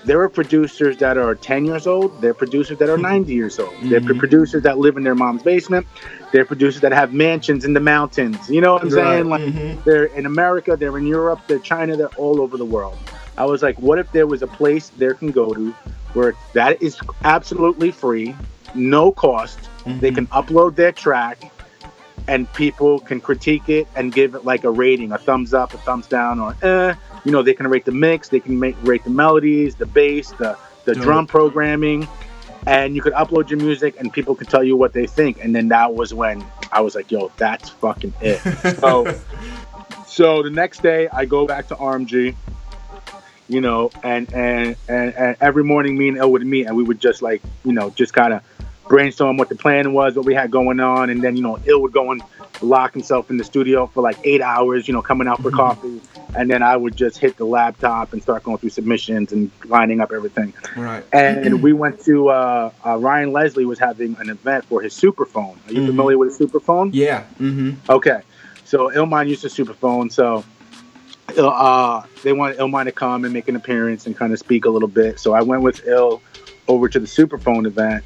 there are producers that are 10 years old. There are producers that are 90 years old. There are producers that live in their mom's basement. There are producers that have mansions in the mountains. You know what I'm saying? Like, they're in America, they're in Europe, they're China, they're all over the world. I was like, what if there was a place they can go to where that is absolutely free, no cost. They can upload their track, and people can critique it and give it, like, a rating, a thumbs up, a thumbs down, or they can rate the mix, they can rate the melodies, the bass, the drum programming, and you could upload your music and people could tell you what they think. And then that was when I was like, yo, that's fucking it. So the next day I go back to RMG, and every morning me and El would meet, and we would just, like, just kind of brainstorm what the plan was, what we had going on, and then Il would go and lock himself in the studio for like 8 hours, coming out for coffee, and then I would just hit the laptop and start going through submissions and lining up everything. Right. And we went to Ryan Leslie was having an event for his Superphone. Are you familiar with a Superphone? Yeah. Okay. So Illmind used a Superphone, so they wanted Illmind to come and make an appearance and kind of speak a little bit. So I went with Il over to the Superphone event,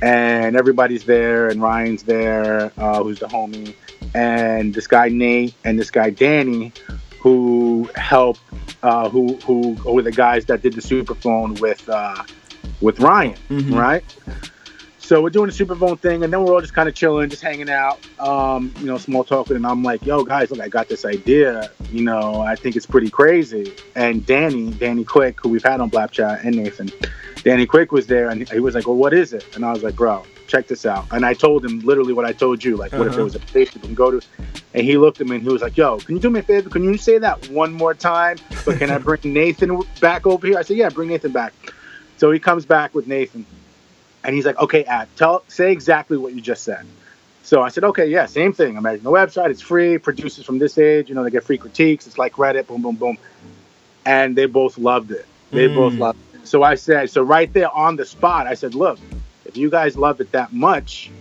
and everybody's there, and Ryan's there, who's the homie, and this guy Nate and this guy Danny, who helped, who were the guys that did the Superphone with Ryan, right? So we're doing the Superphone thing, and then we're all just kind of chilling, just hanging out, small talking. And I'm like, yo, guys, look, I got this idea. I think it's pretty crazy. And Danny Quick, who we've had on Blap Chat, and Nathan, Danny Quick was there, and he was like, well, what is it? And I was like, bro, check this out. And I told him literally what I told you, like, what if there was a place we can go to? And he looked at me, and he was like, yo, can you do me a favor? Can you say that one more time? But can I bring Nathan back over here? I said, yeah, bring Nathan back. So he comes back with Nathan. And he's like, okay, say exactly what you just said. So I said, okay, yeah, same thing. I'm adding the website. It's free. Producers from this age, they get free critiques. It's like Reddit, boom, boom, boom. And they both loved it. They both loved it. So I said, so right there on the spot, I said, look, if you guys love it that much,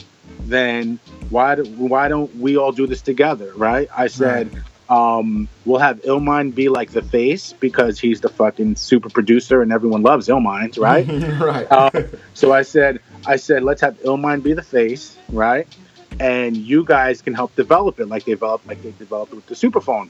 then why don't we all do this together, right? I said, we'll have Illmind be like the face because he's the fucking super producer and everyone loves Illmind, right? Right. So I said, let's have Illmind be the face, right? And you guys can help develop it like they developed it with the Superphone.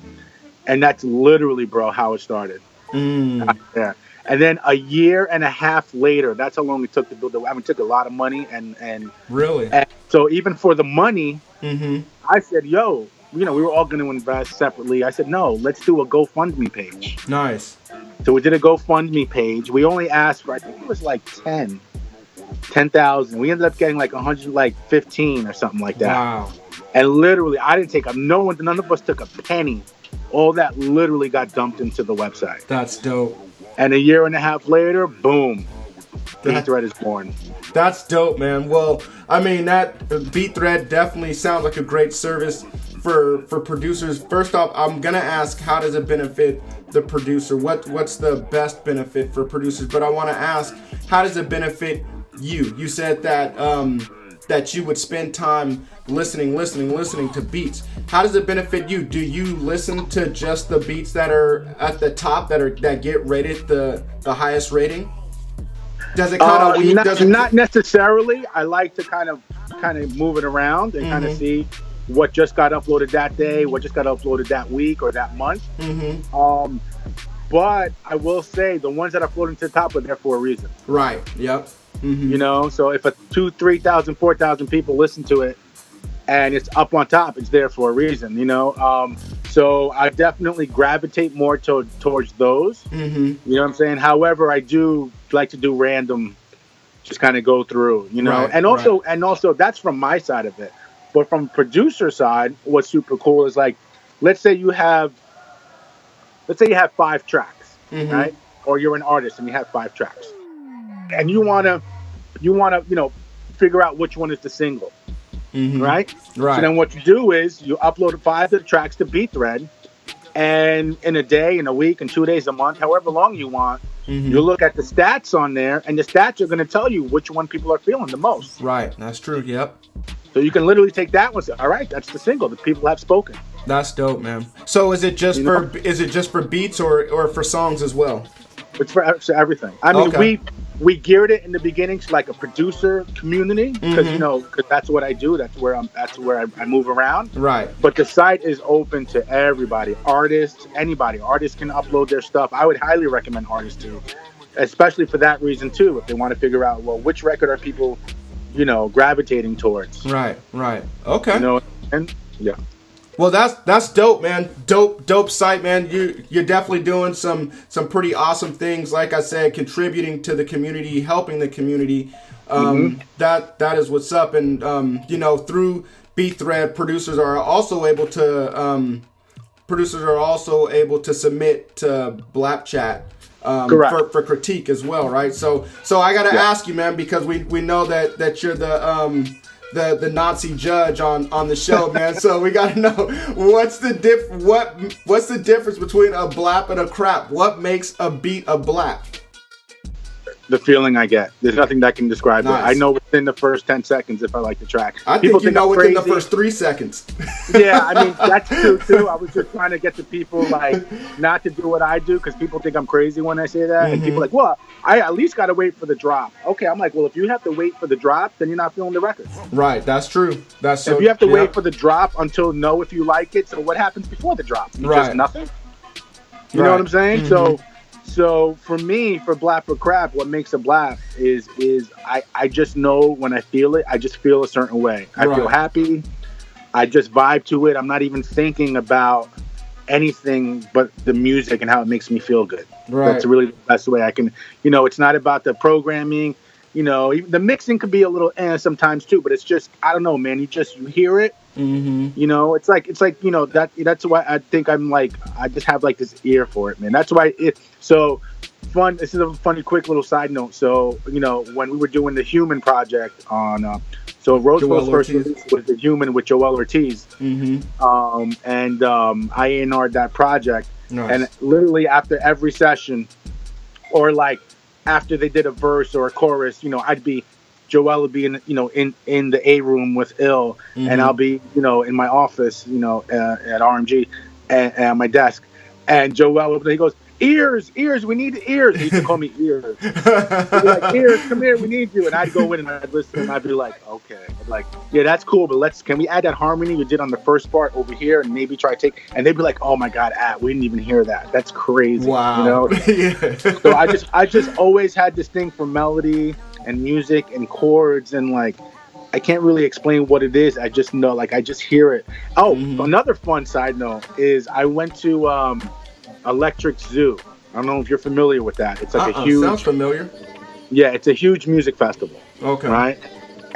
And that's literally, bro, how it started. Yeah. And then a year and a half later, that's how long it took to build it took a lot of money and really. And so even for the money, I said, yo, we were all going to invest separately. I said, no, let's do a GoFundMe page. Nice. So we did a GoFundMe page. We only asked for, I think it was like 10,000. We ended up getting like 115 or something like that. Wow. And literally, I didn't take none of us took a penny. All that literally got dumped into the website. That's dope. And a year and a half later, boom, BeatThread is born. That's dope, man. Well, I mean, that BeatThread definitely sounds like a great service for producers. First off, I'm gonna ask, how does it benefit the producer? What's the best benefit for producers? But I want to ask, how does it benefit you? You said that that you would spend time listening to beats. How does it benefit you? Do you listen to just the beats that are at the top that get rated the highest rating? Does it kind of not necessarily. I like to kind of move it around and kind of see what just got uploaded that day, what just got uploaded that week or that month. But I will say the ones that are floating to the top are there for a reason. Right. Yep. So if a 2,000, 3,000, 4,000 people listen to it and it's up on top, it's there for a reason. So I definitely gravitate more towards those. You know what I'm saying? However, I do like to do random, just kind of go through. Right, and also that's from my side of it. But from producer side, what's super cool is like, let's say you have 5 tracks, right? Or you're an artist and you have 5 tracks, and you wanna figure out which one is the single, right? Right. So then what you do is you upload 5 of the tracks to BeatThread, and in a day, in a week, in 2 days, a month, however long you want, you look at the stats on there, and the stats are going to tell you which one people are feeling the most. Right. That's true. Yep. So you can literally take that one and say, all right, that's the single. The people have spoken. That's dope, man. So is it just for beats or for songs as well? It's for everything. I mean, we geared it in the beginning to like a producer community because because that's what I do. That's where I move around. Right. But the site is open to everybody, artists, anybody. Artists can upload their stuff. I would highly recommend artists to, especially for that reason too. If they want to figure out, well, which record are people gravitating towards. Right. Okay. And yeah. Well, that's dope, man. Dope site, man. You're definitely doing some pretty awesome things. Like I said, contributing to the community, helping the community. That is what's up. And through BeatThread, producers are also able to submit to Blap Chat. For critique as well, right? So I gotta ask you, man, because we know that you're the Nazi judge on the show, man. So we gotta know what's the difference between a blap and a crap? What makes a beat a blap? The feeling I get. There's nothing that can describe it. I know within the first 10 seconds if I like the track. I think you know within the first 3 seconds. Yeah, I mean, that's true too. I was just trying to get the people not to do what I do because people think I'm crazy when I say that. And people are like, well, I at least got to wait for the drop. Okay, I'm like, well, if you have to wait for the drop, then you're not feeling the record. Right, that's true. That's so. If you have to wait for the drop until know if you like it, so what happens before the drop? Just nothing? You know what I'm saying? So for me, for Blap or Crap, what makes a blap is I just know when I feel it, I just feel a certain way. I feel happy. I just vibe to it. I'm not even thinking about anything but the music and how it makes me feel good. Right. That's really the best way I can, it's not about the programming, the mixing could be a little sometimes too, but it's just, I don't know, man, you hear it, it's like, that's why I think I just have like this ear for it, man. That's why fun. This is a funny, quick little side note. So, when we were doing the Human project on, so Roseville's first release was The Human with Joel Ortiz. And I A&R'd that project. Nice. And literally after every session, or like after they did a verse or a chorus, Joel would be in the A room with Ill, and I'll be, in my office, at RMG at my desk. And Joel, he goes, ears, we need ears. He used to call me ears. He'd be like, ears, come here, we need you. And I'd go in and I'd listen and I'd be like, okay. I'd like, yeah, that's cool, but can we add that harmony you did on the first part over here and maybe try to take, and they'd be like, oh my God, we didn't even hear that. That's crazy. Wow. Yeah. So I just always had this thing for melody and music and chords, and like, I can't really explain what it is. I just know, I just hear it. Oh, another fun side note is I went to, Electric Zoo. I don't know if you're familiar with that. It's like a huge... Sounds familiar. Yeah, it's a huge music festival. Okay. Right?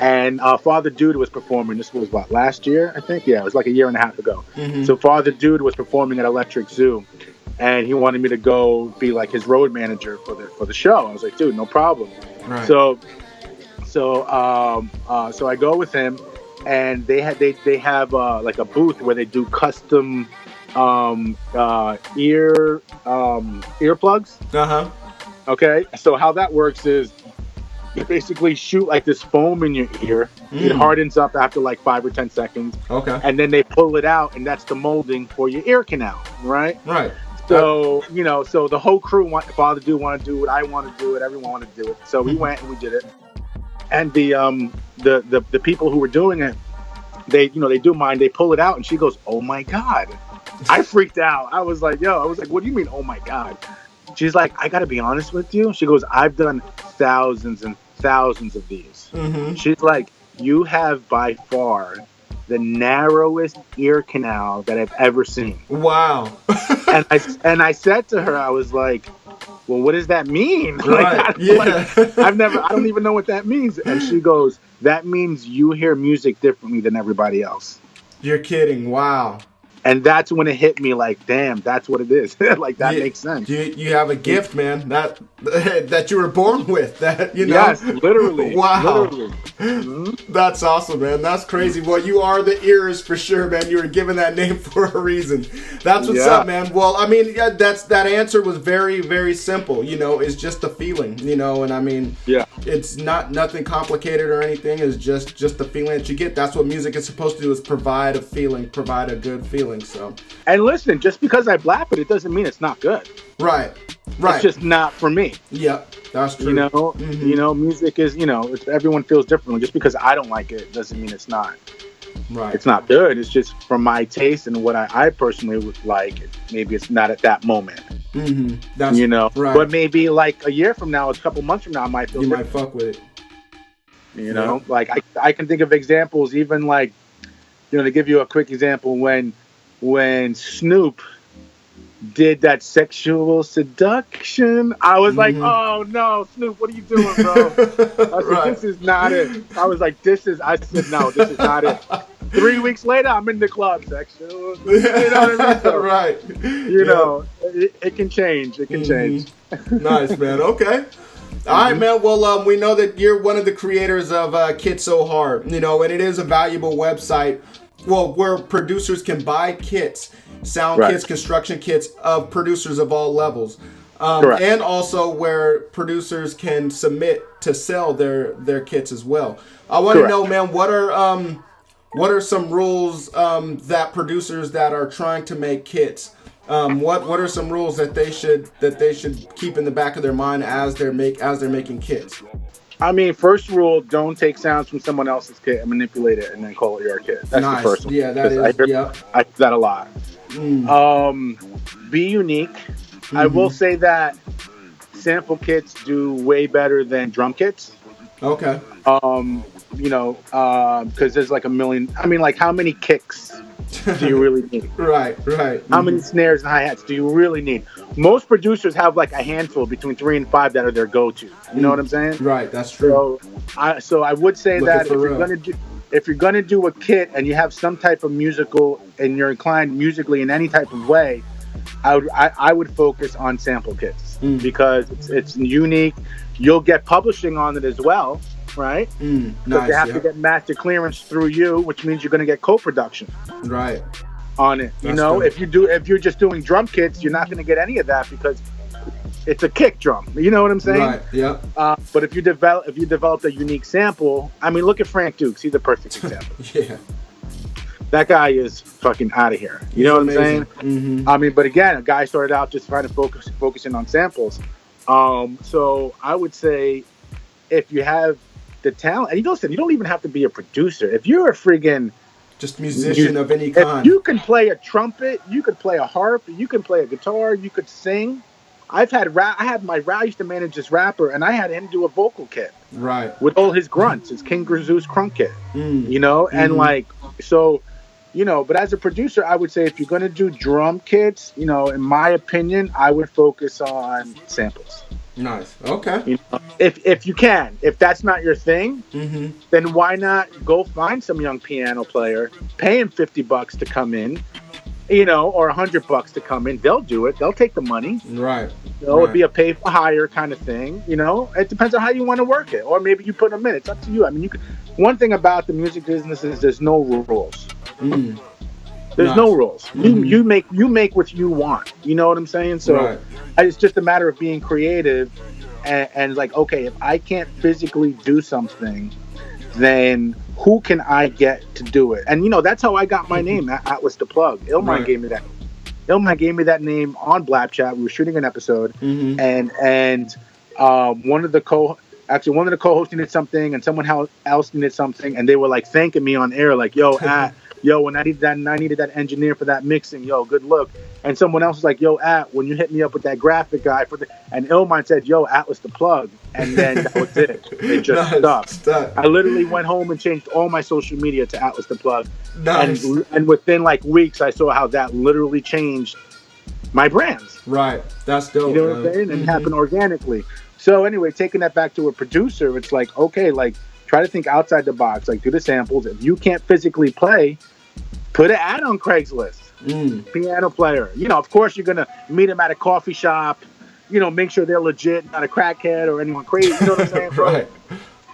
And Father Dude was performing. This was, last year, I think? Yeah, it was like a year and a half ago. So Father Dude was performing at Electric Zoo. And he wanted me to go be like his road manager for the show. I was like, dude, no problem. Right. So I go with him, and they have like a booth where they do custom... earplugs. Okay, so how that works is you basically shoot like this foam in your ear. It hardens up after like 5 or 10 seconds. Okay, and then they pull it out, and that's the molding for your ear canal. Right. So so the whole crew Father Dude want to do it, I want to do it, everyone want to do it. So we went and we did it, and the people who were doing it, they do mine. They pull it out, and she goes, "Oh my God." I freaked out. I was like, what do you mean, oh my God? She's like, I gotta be honest with you. She goes, I've done thousands and thousands of these. She's like, you have by far the narrowest ear canal that I've ever seen. Wow. and I said to her, I was like, well, what does that mean? Right. I don't even know what that means. And she goes, that means you hear music differently than everybody else. You're kidding. Wow. And that's when it hit me, like, damn, that's what it is. That makes sense. You have a gift, man, that you were born with. Yes, literally. Wow. Literally. That's awesome, man. That's crazy. Well, you are the ears for sure, man. You were given that name for a reason. That's what's up, man. Well, I mean, that answer was very, very simple. It's just a feeling, and I mean, it's nothing complicated or anything. It's just the feeling that you get. That's what music is supposed to do, is provide a feeling, provide a good feeling. So, and listen, just because I blap it doesn't mean it's not good. Right. It's just not for me. Yep, that's true. Music is, everyone feels differently. Just because I don't like it doesn't mean it's not. Right. It's not good. It's just from my taste and what I personally would like. Maybe it's not at that moment. That's right. But maybe like a year from now, a couple months from now, I might feel you different. might fuck with it. Like I can think of examples, even like, to give you a quick example, when Snoop did that Sexual Seduction, I was like, oh no, Snoop, what are you doing, bro? I said, this is not it. I was like, I said, no, this is not it. 3 weeks later, I'm in the club, sexual. You know what I mean? So, right. It can change. It can change. Nice, man. Okay. All right, man. Well, we know that you're one of the creators of Kit So Hard, and it is a valuable website. Well, where producers can buy kits, sound kits, construction kits of producers of all levels. And also where producers can submit to sell their kits as well. I want to know, man, what are some rules that producers that are trying to make kits, what are some rules that they should keep in the back of their mind as they're making kits? I mean, first rule, don't take sounds from someone else's kit and manipulate it and then call it your kit. That's nice. The first one. Yeah, that is. I hear that a lot. Be unique. I will say that sample kits do way better than drum kits. Okay. Because there's like a million. I mean, like, how many kicks do you really need? Right. How many snares and hi-hats do you really need? Most producers have like a handful, between 3 and 5, that are their go-to. You know what I'm saying? Right, that's true. So I would say that if you're gonna do a kit and you have some type of musical and you're inclined musically in any type of way, I would focus on sample kits because it's unique. You'll get publishing on it as well, right? Nice. They have to get master clearance through you, which means you're going to get co-production right on it. That's dope. If you're just doing drum kits, you're not going to get any of that because it's a kick drum. You know what I'm saying? Right. Yeah. But if you develop a unique sample, I mean, look at Frank Dukes. He's a perfect example. Yeah. That guy is fucking out of here. You know what I'm saying? Mm-hmm. I mean, but again, a guy started out just trying to focusing on samples. So I would say, if you have the talent, and you don't even have to be a producer. If you're a friggin' just musician of any kind, if you can play a trumpet, you could play a harp, you can play a guitar, you could sing. I used to manage this rapper, and I had him do a vocal kit, right, with all his grunts, his King Zeus crunk kit, and but as a producer, I would say if you're gonna do drum kits, in my opinion, I would focus on samples. Nice. Okay. If you can, if that's not your thing, then why not go find some young piano player, pay him $50 to come in, or $100 to come in. They'll do it. They'll take the money. Right. It'd be a pay for hire kind of thing. It depends on how you want to work it, or maybe you put them in. It's up to you. I mean, one thing about the music business is there's no rules. There's no rules. You make what you want. You know what I'm saying? So it's just a matter of being creative and like, okay, if I can't physically do something, then who can I get to do it? And that's how I got my name, Atlas the Plug. Illmind gave me that. Illmind gave me that name on Blapchat. We were shooting an episode, and one of the co-hosts needed something, and someone else needed something, and they were like thanking me on air, like, "Yo, when I needed that engineer for that mixing, good look." And someone else was like, "Yo, when you hit me up with that graphic guy and Illmind said, 'Yo, Atlas the Plug,' and then that was it. It just stuck. I literally went home and changed all my social media to Atlas the Plug. Nice. And within like weeks, I saw how that literally changed my brands. Right. That's dope. You know what I'm saying? And it happened organically. So anyway, taking that back to a producer, it's like, okay, like, try to think outside the box, like do the samples. If you can't physically play, put an ad on Craigslist. Piano player. Of course you're gonna meet them at a coffee shop. Make sure they're legit, not a crackhead or anyone crazy. You know what I'm saying? Right.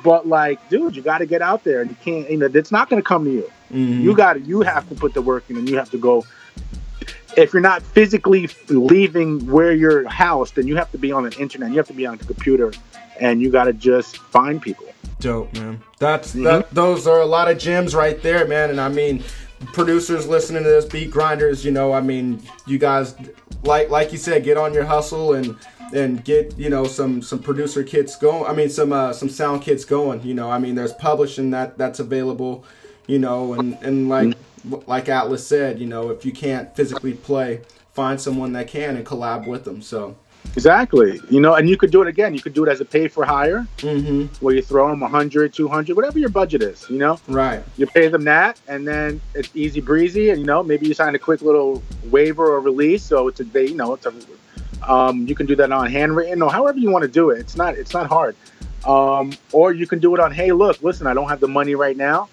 But like, dude, you got to get out there, and you can't. It's not gonna come to you. You have to put the work in, and you have to go. If you're not physically leaving where you're housed, then you have to be on the internet. You have to be on the computer, and you got to just find people. Dope, man. Those are a lot of gems right there, man. And I mean, producers listening to this, beat grinders, you guys, like you said, get on your hustle and get some producer kits going. I mean, some sound kits going. There's publishing that's available. And like Atlas said, if you can't physically play, find someone that can and collab with them. So. Exactly. And you could do it again. You could do it as a pay for hire, where you throw them 100, 200, whatever your budget is, Right. You pay them that, and then it's easy breezy, and, maybe you sign a quick little waiver or release, so you can do that on handwritten or however you want to do it. It's not hard. Or you can do it on, hey, look, listen, I don't have the money right now,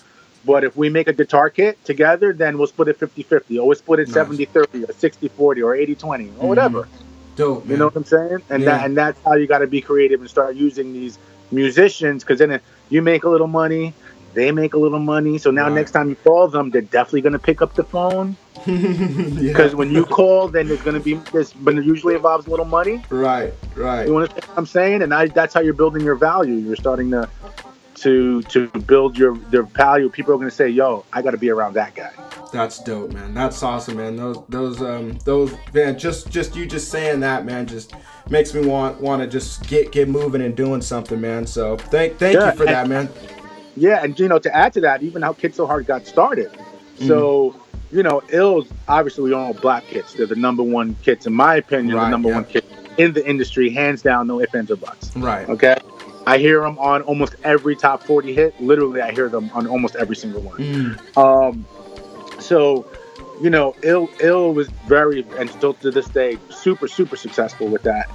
but if we make a guitar kit together, then we'll split it 50-50, or we'll split it 70-30, or 60-40, or 80-20, or whatever. Dope, man. You know what I'm saying? And that's how you got to be creative and start using these musicians, because then you make a little money, they make a little money. So now next time you call them, they're definitely going to pick up the phone. Because when you call, then there's going to be this, but it usually involves a little money. Right. You understand what I'm saying? And that's how you're building your value. You're starting to build your value. People are going to say, yo, I got to be around that guy. That's dope, man. That's awesome, man. Those man, just you just saying that, man, just makes me want to just get moving and doing something, man. So thank you for that, man. Yeah, and to add to that, even how Kids So Hard got started. So Ills, obviously we all know Black Kits. They're the number one kits, in my opinion, Right, the number yeah. one kit in the industry, hands down, no ifs, ands, or buts. Right. Okay? I hear them on almost every top 40 hit. Literally, I hear them on almost every single one. So, Ill was very, and still to this day, super, super successful with that.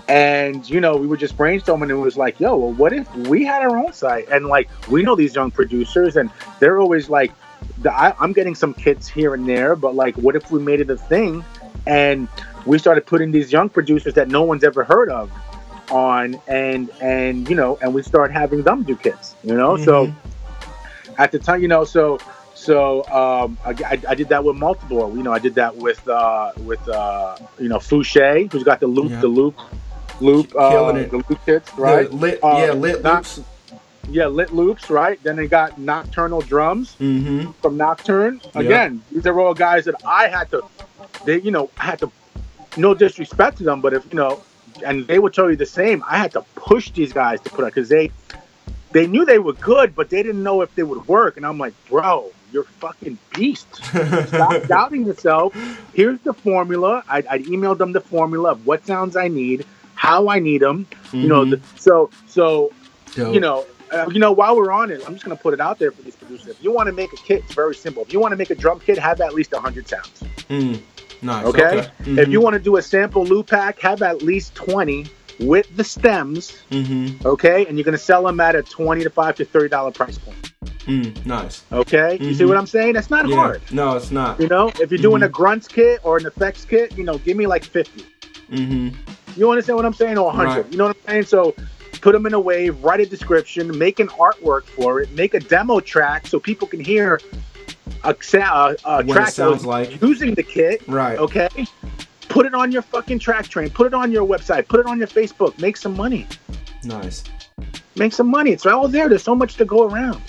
And, we were just brainstorming, and it was like, yo, well, what if we had our own site? And, like, we know these young producers, and they're always like, I'm getting some kits here and there, but, like, what if we made it a thing? And we started putting these young producers that no one's ever heard of on, and we started having them do kits, So at the time, I did that with multiple. I did that with Fouché, who's got the loop, Killing it. the loop kits, right? Lit loops. Yeah, lit loops, right? Then they got Nocturnal drums from Nocturne. Again, these are all guys that I had to, no disrespect to them, but if and they would tell you the same. I had to push these guys to put out, because they knew they were good, but they didn't know if they would work. And I'm like, bro, you're a fucking beast. Stop doubting yourself. Here's the formula. I emailed them the formula of what sounds I need, how I need them. While we're on it, I'm just gonna put it out there for these producers. If you want to make a kit, it's very simple. If you want to make a drum kit, have at least 100 sounds. Nice. Okay. If you want to do a sample loop pack, have at least 20 with the stems. Okay, and you're gonna sell them at a $25 to $30 price point. Nice. Okay, you see what I'm saying? That's not hard. No, it's not. If you're doing a grunts kit or an effects kit, give me like 50. You understand what I'm saying? Or 100. Right. You know what I'm saying? So put them in a wave, write a description, make an artwork for it, make a demo track so people can hear a track that sounds like using the kit. Right. Okay. Put it on your fucking track train. Put it on your website. Put it on your Facebook. Make some money. Nice. Make some money. It's all there. There's so much to go around.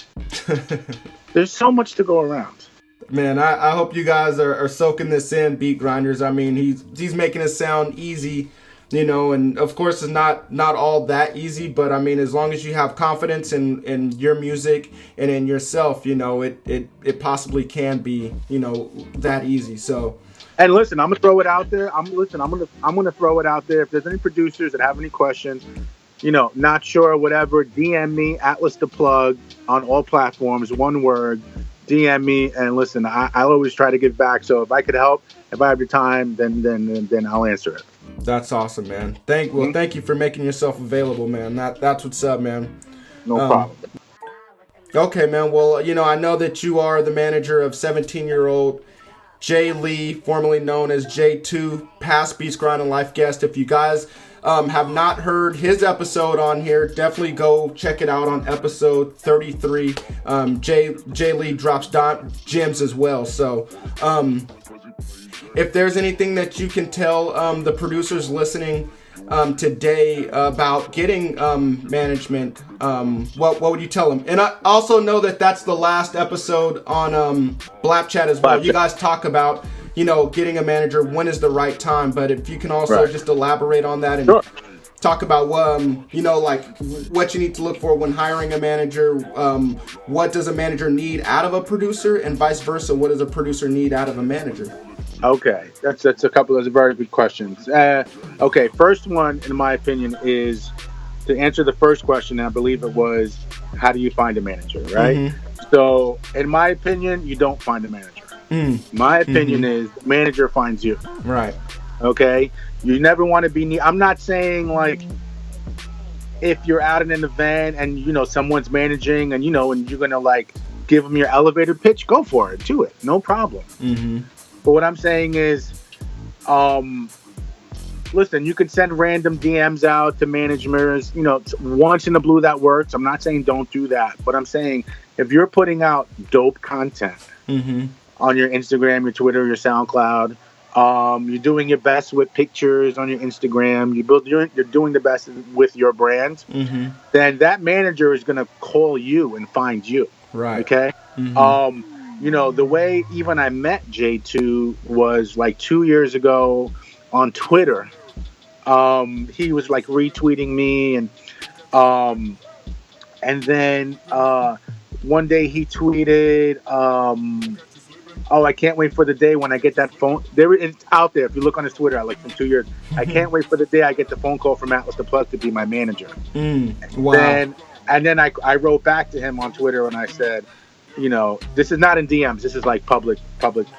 There's so much to go around. Man, I hope you guys are soaking this in, Beat Grinders. I mean, he's making it sound easy, and of course it's not all that easy, but I mean, as long as you have confidence in your music and in yourself, it possibly can be, that easy. So. And listen, I'm gonna throw it out there. I'm gonna throw it out there. If there's any producers that have any questions, not sure, whatever, DM me, Atlas the Plug, on all platforms, one word. DM me, and listen, I'll always try to give back. So if I could help, if I have the time, then I'll answer it. That's awesome, man. Thank you for making yourself available, man. That's what's up, man. No problem. Okay, man. Well, I know that you are the manager of 17-year-old Jay Lee, formerly known as J2, past Beats Grinding Life guest. If you guys have not heard his episode on here, definitely go check it out on episode 33. Jay Lee drops gems as well. So if there's anything that you can tell the producers listening today about getting management, what would you tell them? And I also know that that's the last episode on Blap Chat as well. You guys talk about getting a manager, when is the right time, but if you can also just elaborate on that and talk about like what you need to look for when hiring a manager, what does a manager need out of a producer, and vice versa, what does a producer need out of a manager? Okay, that's a couple of very good questions. Okay, first one, in my opinion, is to answer the first question. I believe it was, how do you find a manager, right? So, in my opinion, you don't find a manager. My opinion is the manager finds you. Right. Okay? You never want to be... I'm not saying, like, if you're out in an event and, someone's managing and, and you're going to, like, give them your elevator pitch, go for it. Do it. No problem. But what I'm saying is, listen, you can send random DMs out to managers, once in a blue that works. I'm not saying don't do that, but I'm saying if you're putting out dope content on your Instagram, your Twitter, your SoundCloud, you're doing your best with pictures on your Instagram, you're doing the best with your brand, then that manager is going to call you and find you. Right. Okay. The way even I met J2 was like 2 years ago on Twitter. He was like retweeting me, and then one day he tweeted, oh, I can't wait for the day when I get that phone. It's out there. If you look on his Twitter, like from 2 years, I can't wait for the day I get the phone call from Atlas the Plug to be my manager. Wow. And then I wrote back to him on Twitter and I said, you know, this is not in DMs. This is like public,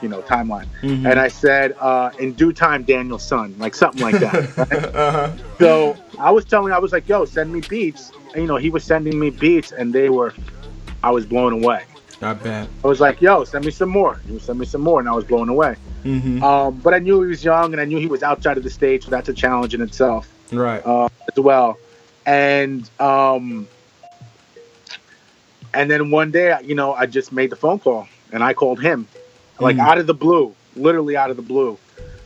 you know, timeline. And I said, in due time, Daniel's son, like something like that. Right? So I was like, yo, send me beats. And, you know, he was sending me beats and I was blown away. I bet. I was like, yo, send me some more. He would send me some more, and I was blown away. But I knew he was young, and I knew he was outside of the stage, so that's a challenge in itself. Right. As well. And then one day, you know, I just made the phone call, and I called him, like out of the blue, literally out of the blue.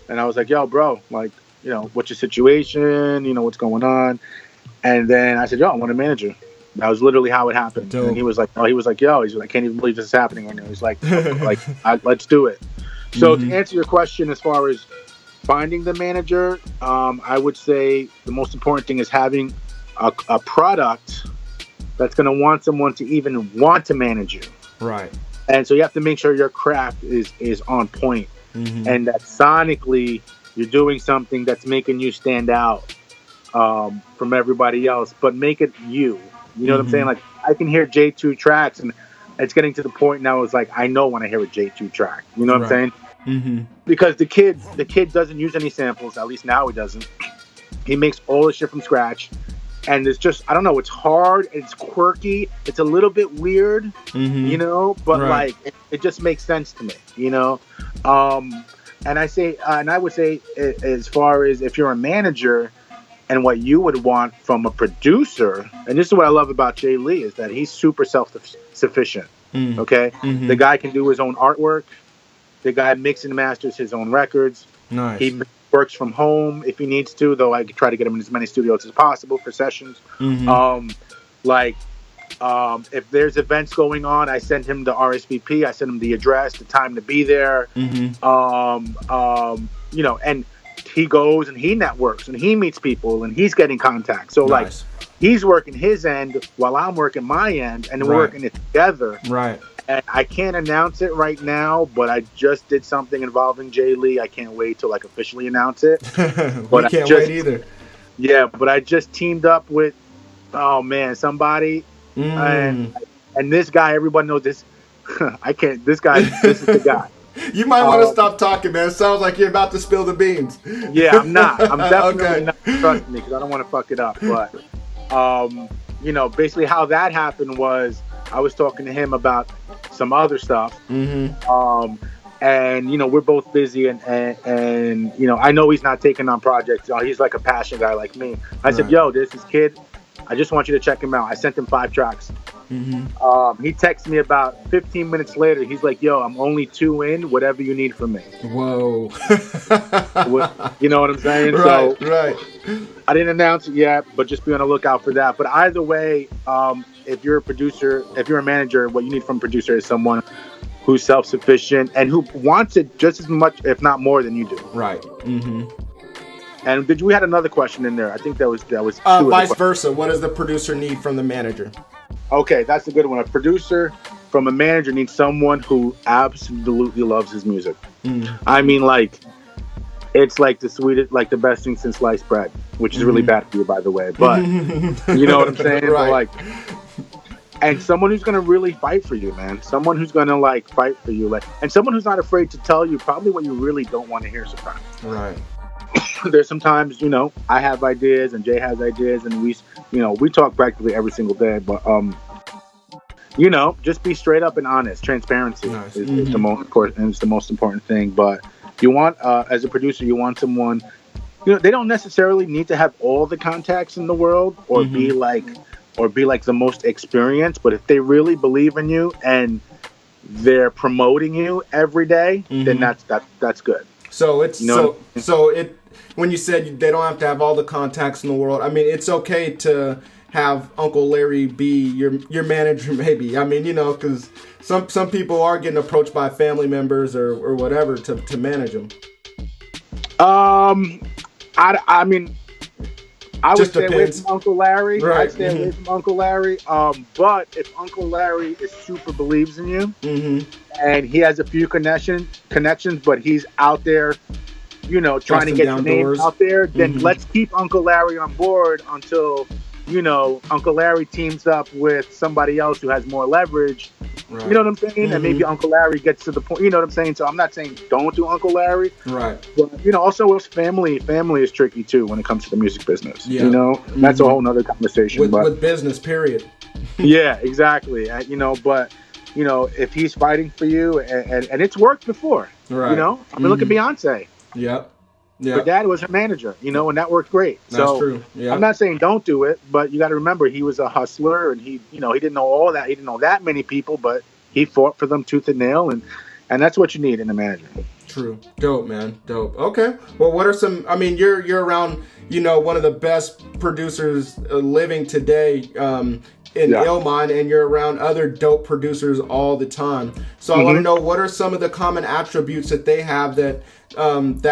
And I was like, yo, bro, like, you know, what's your situation? You know, what's going on? And then I said, yo, I want a manager. That was literally how it happened. Dope. And he was like, yo, he's like, I can't even believe this is happening right now. He's like, let's do it. So to answer your question, as far as finding the manager, I would say the most important thing is having a product that's going to want someone to even want to manage you. Right. And so you have to make sure your craft is on point, and that sonically you're doing something that's making you stand out from everybody else, but make it you. You know what I'm saying? Like, I can hear J2 tracks, and it's getting to the point now. It's like, I know when I hear a J2 track. You know what I'm saying? Because the kid doesn't use any samples. At least now he doesn't. He makes all the shit from scratch, and it's just, I don't know. It's hard. It's quirky. It's a little bit weird. You know, but like it just makes sense to me. You know, and I would say, as far as if you're a manager. And what you would want from a producer, and this is what I love about Jay Lee, is that he's super self-sufficient. Okay, the guy can do his own artwork. The guy mixes and masters his own records. Nice. He works from home if he needs to, though I try to get him in as many studios as possible for sessions. If there's events going on, I send him the RSVP. I send him the address, the time to be there. You know, and he goes and he networks and he meets people and he's getting contacts. So like he's working his end while I'm working my end, and we're working it together. Right. And I can't announce it right now, but I just did something involving Jay Lee. I can't wait to like officially announce it. We can't wait either. Yeah, but I just teamed up with somebody and this guy, everybody knows this. This is the guy. You might want to stop talking, man. It sounds like you're about to spill the beans. Yeah, I'm not. I'm definitely not. Trust me, because I don't want to fuck it up. But, you know, basically how that happened was I was talking to him about some other stuff. And, you know, we're both busy and you know, I know he's not taking on projects. He's like a passion guy like me. I said, yo, there's this kid. I just want you to check him out. I sent him 5 tracks. He texted me about 15 minutes later. He's like, yo, I'm only 2 in, whatever you need from me. Whoa. You know what I'm saying? Right. I didn't announce it yet, but just be on the lookout for that. But either way, if you're a producer, if you're a manager, what you need from a producer is someone who's self-sufficient and who wants it just as much, if not more, than you do. Right. And we had another question in there. I think that was vice versa. What does the producer need from the manager? Okay, that's a good one. A producer from a manager needs someone who absolutely loves his music. I mean, like, it's like the sweetest, like the best thing since sliced bread, which is really bad for you, by the way. But you know what I'm saying? Right. But like, and someone who's gonna really fight for you, man. Someone who's gonna like fight for you, like, and someone who's not afraid to tell you probably what you really don't want to hear sometimes. Right. There's sometimes, you know, I have ideas and Jay has ideas, and we talk practically every single day. But you know, just be straight up and honest. Transparency is the most important. It's the most important thing. But you want, as a producer, you want someone. You know, they don't necessarily need to have all the contacts in the world or be like the most experienced. But if they really believe in you and they're promoting you every day, then that's good. So it's when you said they don't have to have all the contacts in the world, I mean, it's okay to have Uncle Larry be your manager, maybe. I mean, you know, because some people are getting approached by family members or whatever to manage them. I mean, I would stay away from Uncle Larry. Right. I'd stay away from Uncle Larry. But if Uncle Larry super believes in you and he has a few connections, but he's out there, trying to get his name out there. Then let's keep Uncle Larry on board until, Uncle Larry teams up with somebody else who has more leverage. Right. You know what I'm saying? And maybe Uncle Larry gets to the point. You know what I'm saying? So I'm not saying don't do Uncle Larry. Right. But, also with family is tricky too when it comes to the music business. Yeah. That's a whole nother conversation. With business, period. Yeah, exactly. But, if he's fighting for you and it's worked before, right. Look at Beyonce. Yep. Yeah. Her dad was her manager, and that worked great. That's true. Yeah. I'm not saying don't do it, but you got to remember he was a hustler, and he didn't know all that. He didn't know that many people, but he fought for them tooth and nail, and that's what you need in a manager. True. Dope, man. Dope. Okay. Well, what are some? I mean, you're around, one of the best producers living today. In Illmind, and you're around other dope producers all the time. So I want to know, what are some of the common attributes that they have that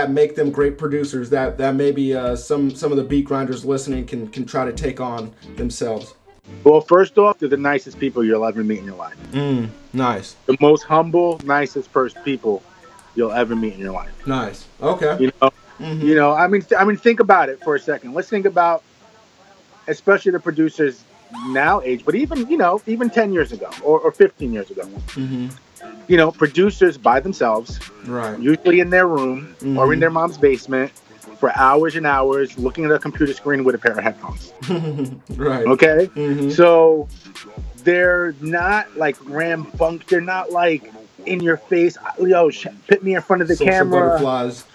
make them great producers that maybe some of the beat grinders listening can try to take on themselves? Well, first off, they're the nicest people you'll ever meet in your life. Nice. The most humble, nicest people you'll ever meet in your life. Nice. Okay. I mean, think about it for a second. Let's think about, especially the producers now age, but even 10 years ago or 15 years ago, producers by themselves, right, usually in their room or in their mom's basement for hours and hours looking at a computer screen with a pair of headphones. Right. Okay. So they're not like rambunctious. They're not like in your face, put me in front of the Social camera. Butterflies.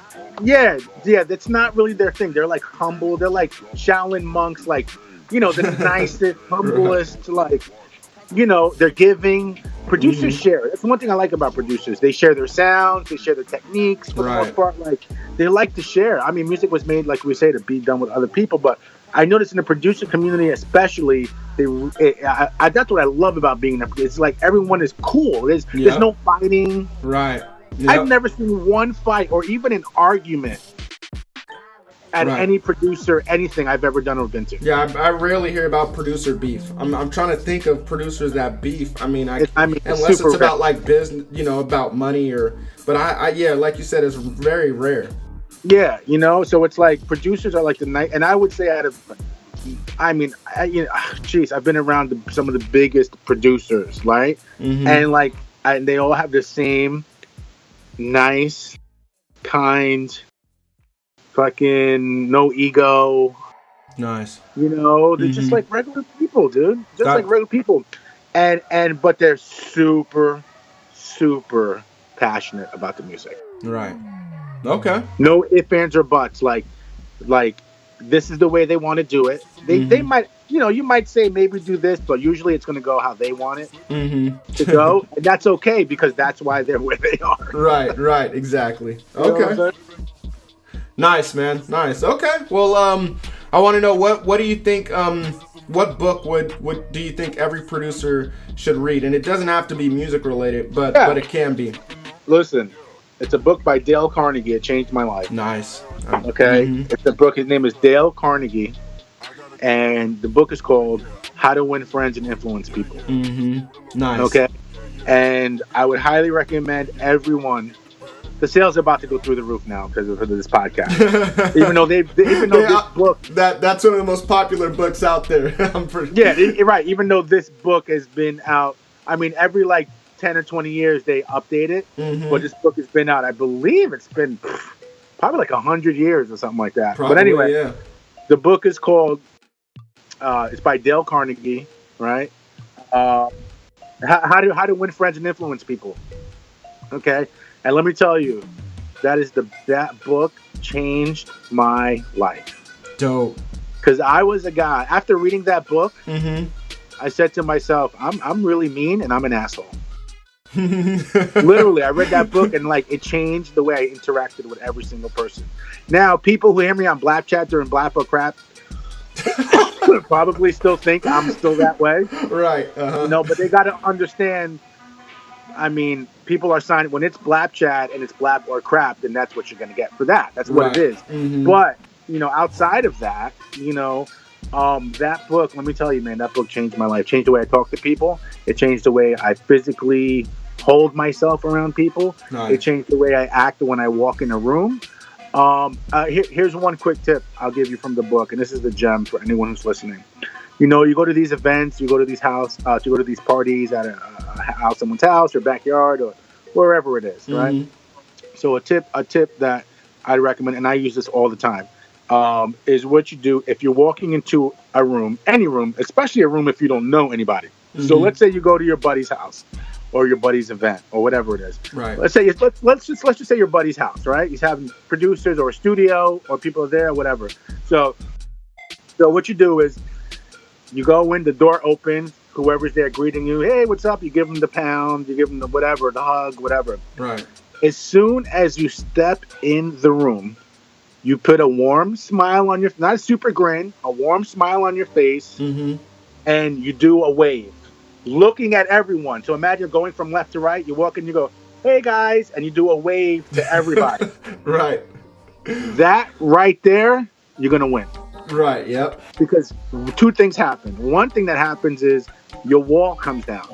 Yeah, that's not really their thing. They're like humble. They're like Shaolin monks, like, the nicest, humblest, like, they're giving. Producers share. That's one thing I like about producers. They share their sounds, they share their techniques. For the most part, like, they like to share. I mean, music was made, like we say, to be done with other people, but I noticed in the producer community especially, that's what I love about being there. It's like everyone is cool. There's no fighting. Right. Yep. I've never seen one fight or even an argument at any producer, anything I've ever done or been to. Yeah, I rarely hear about producer beef. I'm trying to think of producers that beef. Unless it's about like business, about money but I like you said, it's very rare. Yeah, so it's like producers are like the night, and I would say I've been around some of the biggest producers, right? And they all have the same nice, kind, fucking no ego. Nice. They're just like regular people, dude. Like regular people. But they're super, super passionate about the music. Right. Okay. No ifs, ands, or buts. Like this is the way they want to do it. They might, you might say maybe do this, but usually it's going to go how they want it to go. And that's okay, because that's why they're where they are. Right. Exactly. Okay. Nice, man. Nice. Okay. Well, I want to know what do you think? What book do you think every producer should read? And it doesn't have to be music related, but it can be. Listen, it's a book by Dale Carnegie. It changed my life. Nice. Okay. It's a book. His name is Dale Carnegie, and the book is called How to Win Friends and Influence People. Nice. Okay. And I would highly recommend everyone. The sales are about to go through the roof now because of this podcast. even though this book, that's one of the most popular books out there. Right. Even though this book has been out, I mean, every like 10 or 20 years they update it. But this book has been out. I believe it's been probably like 100 years or something like that. Probably, but anyway, the book is called. It's by Dale Carnegie, right? How to win friends and influence people. Okay. And let me tell you, that book changed my life. Dope. Because I was a guy, after reading that book, I said to myself, I'm really mean and I'm an asshole. Literally, I read that book and like it changed the way I interacted with every single person. Now, people who hear me on Blapchat during Blap or Crap probably still think I'm still that way. Right. But they got to understand. I mean, people are signing when it's Blapchat and it's Blap or Crap, then that's what you're going to get for that. That's what it is. But, outside of that, that book, let me tell you, man, that book changed my life. Changed the way I talk to people. It changed the way I physically hold myself around people. Nice. It changed the way I act when I walk in a room. Here's one quick tip I'll give you from the book, and this is the gem for anyone who's listening. You know, you go to these events, you go to these you go to these parties at someone's house or backyard or wherever it is, right? So a tip that I'd recommend, and I use this all the time, is what you do if you're walking into a room, any room, especially a room if you don't know anybody. So let's say you go to your buddy's house or your buddy's event or whatever it is. Right. Let's just say your buddy's house, right? He's having producers or a studio or people are there, whatever. So what you do is you go in, the door opens, whoever's there greeting you, hey, what's up? You give them the pound, you give them the whatever, the hug, whatever. Right. As soon as you step in the room, you put a warm smile on not a super grin, a warm smile on your face, and you do a wave, looking at everyone. So imagine going from left to right, you walk in, you go, hey guys, and you do a wave to everybody. Right. That right there, you're going to win. Right, yep. Because two things happen. One thing that happens is your wall comes down.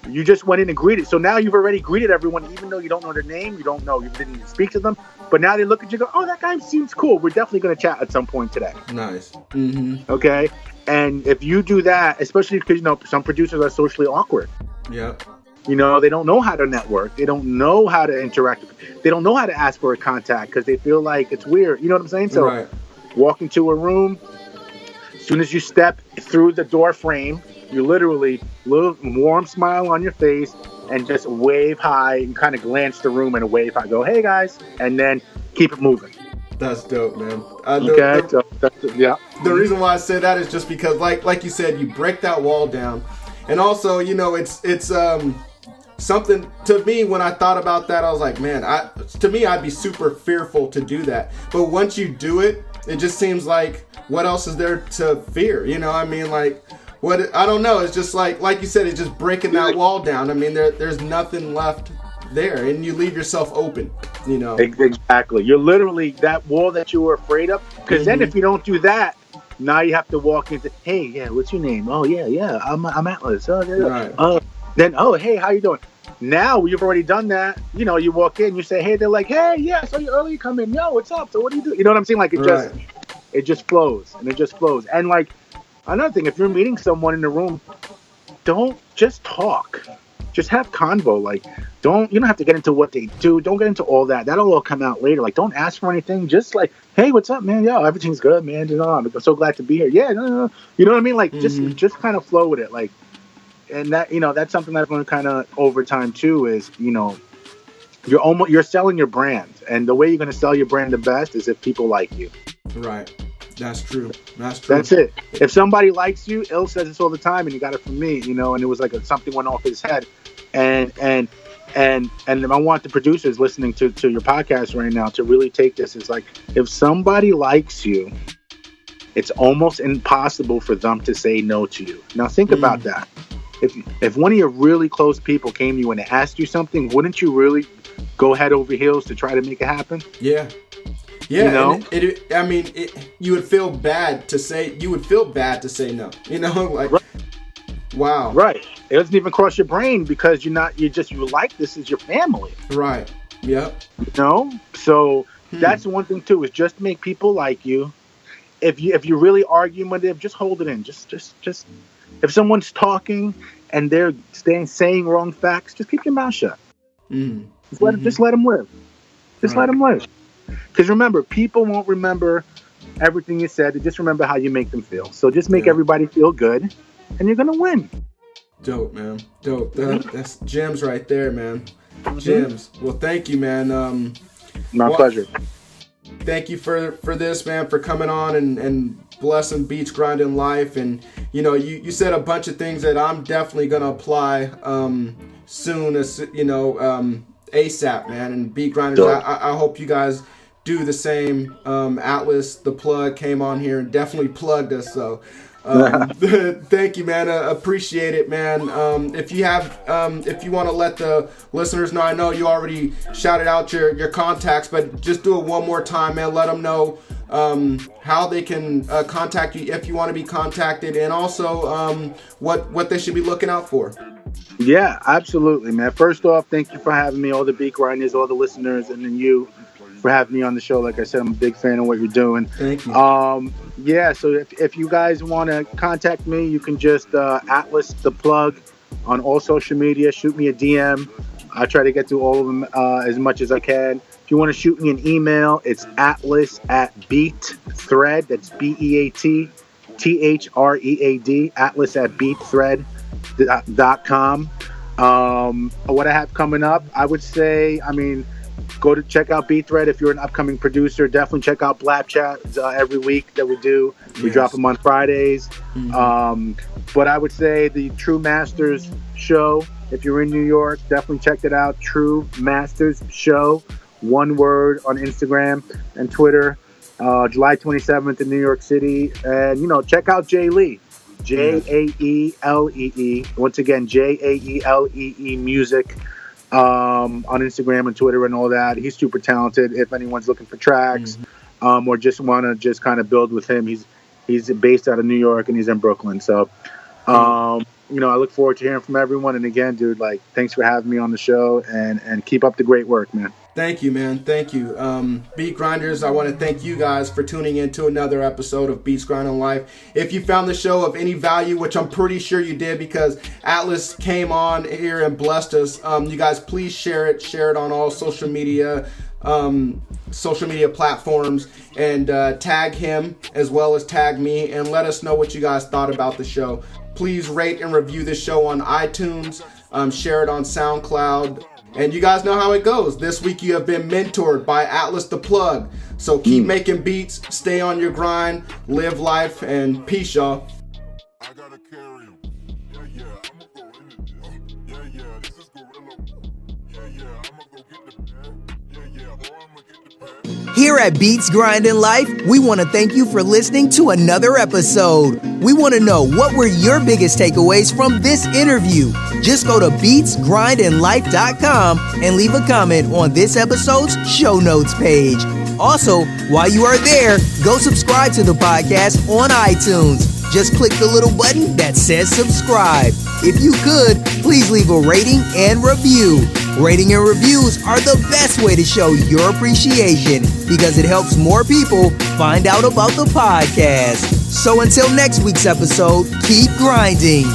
You just went in and greeted. So now you've already greeted everyone, even though you don't know their name, you didn't even speak to them. But now they look at you and go, oh, that guy seems cool. We're definitely going to chat at some point today. Nice. Okay? And if you do that, especially because, some producers are socially awkward. Yep. They don't know how to network. They don't know how to interact. They don't know how to ask for a contact because they feel like it's weird. You know what I'm saying? So right. Walk into a room, as soon as you step through the door frame, you literally little warm smile on your face and just wave hi and kind of glance the room and wave hi. Go, hey guys, and then keep it moving. That's dope, man. Yeah. The reason why I say that is just because, like you said, you break that wall down, and also, it's something to me. When I thought about that, I was like, man, I'd be super fearful to do that. But once you do it, it just seems like, what else is there to fear? I don't know. It's just like you said, it's just breaking that wall down. I mean, there's nothing left there, and you leave yourself open. Exactly. You're literally that wall that you were afraid of. Because then, if you don't do that, now you have to walk into, hey, yeah, what's your name? Oh, yeah, I'm Atlas. Oh, yeah. Right. Then, oh, hey, how you doing? Now you've already done that. You walk in, you say, hey, they're like, hey, yeah, I saw you earlier come in. Yo, what's up? So what do you do? You know what I'm saying? Like it just flows, and it just flows. And like another thing, if you're meeting someone in the room, don't just talk. Just have convo. Like you don't have to get into what they do. Don't get into all that. That'll all come out later. Like don't ask for anything. Just like, hey, what's up, man? Yo, everything's good, man. I'm so glad to be here. Yeah, no. You know what I mean? Like just kind of flow with it. Like. And that that's something that I've learned kind of over time too. Is you're selling your brand, and the way you're going to sell your brand the best is if people like you. Right. That's true. That's it. If somebody likes you, Il says this all the time, and he got it from me. And it was like something went off his head, and I want the producers listening to your podcast right now to really take this. It's like if somebody likes you, it's almost impossible for them to say no to you. Now think about that. If one of your really close people came to you and they asked you something, wouldn't you really go head over heels to try to make it happen? Yeah. You would feel bad to say no. Right. Wow. Right. It doesn't even cross your brain because you like this is your family. Right. Yep. So that's one thing too, is just make people like you. If you're really argumentative, just hold it in. Just if someone's talking and they're saying wrong facts, just keep your mouth shut. Just let them live. Let them live. Because remember, people won't remember everything you said. They just remember how you make them feel. So just make everybody feel good, and you're gonna win. Dope, man. Dope. That's gems right there, man. Gems. Well, thank you, man. My pleasure. Thank you for this, man, for coming on and blessing Beats Grinding Life. And you said a bunch of things that I'm definitely gonna apply soon, as ASAP, man. And Beat Grinders, I hope you guys do the same. Atlas the Plug came on here and definitely plugged us, so thank you, man. Appreciate it, man. If you want to let the listeners know, I know you already shouted out your contacts, but just do it one more time, man. Let them know how they can contact you if you want to be contacted, and also what they should be looking out for. Yeah, absolutely, man. First off, thank you for having me, all the beat grinders, all the listeners, and then you for having me on the show. Like I said, I'm a big fan of what you're doing. Thank you. Yeah, so if you guys want to contact me, you can just Atlas the Plug on all social media. Shoot me a DM. I try to get to all of them as much as I can. If you want to shoot me an email, it's atlas@beatthread. That's BEATTHREAD. atlas@beatthread.com. What I have coming up, I would say, go to check out Beat Thread if you're an upcoming producer. Definitely check out Blap Chat every week that we do. We drop them on Fridays. But I would say the True Masters show, if you're in New York, definitely check it out. True Masters Show, one word, on Instagram and Twitter. July 27th in New York City. And, check out Jay Lee. Jaeelee. Once again, Jaeelee music. On Instagram and Twitter and all that. He's super talented. If anyone's looking for tracks, or just want to just kind of build with him, he's based out of New York and he's in Brooklyn. So, I look forward to hearing from everyone. And again, dude, thanks for having me on the show, and keep up the great work, man. Thank you, man. Thank you. Beat Grinders, I want to thank you guys for tuning in to another episode of Beats Grinding Life. If you found the show of any value, which I'm pretty sure you did because Atlas came on here and blessed us, you guys please share it. Share it on all social media platforms, and tag him as well as tag me, and let us know what you guys thought about the show. Please rate and review the show on iTunes. Share it on SoundCloud. And you guys know how it goes. This week you have been mentored by Atlas the Plug. So keep making beats, stay on your grind, live life, and peace, y'all. I gotta carry him. Yeah, I'ma go into this. Yeah, this is Gorilla. Yeah, I'ma go get the pad. Yeah, or I'ma get the pad. Here at Beats Grinding Life, we want to thank you for listening to another episode. We want to know, what were your biggest takeaways from this interview? Just go to beatsgrindinglife.com and leave a comment on this episode's show notes page. Also, while you are there, go subscribe to the podcast on iTunes. Just click the little button that says subscribe. If you could, please leave a rating and review. Rating and reviews are the best way to show your appreciation because it helps more people find out about the podcast. So until next week's episode, keep grinding.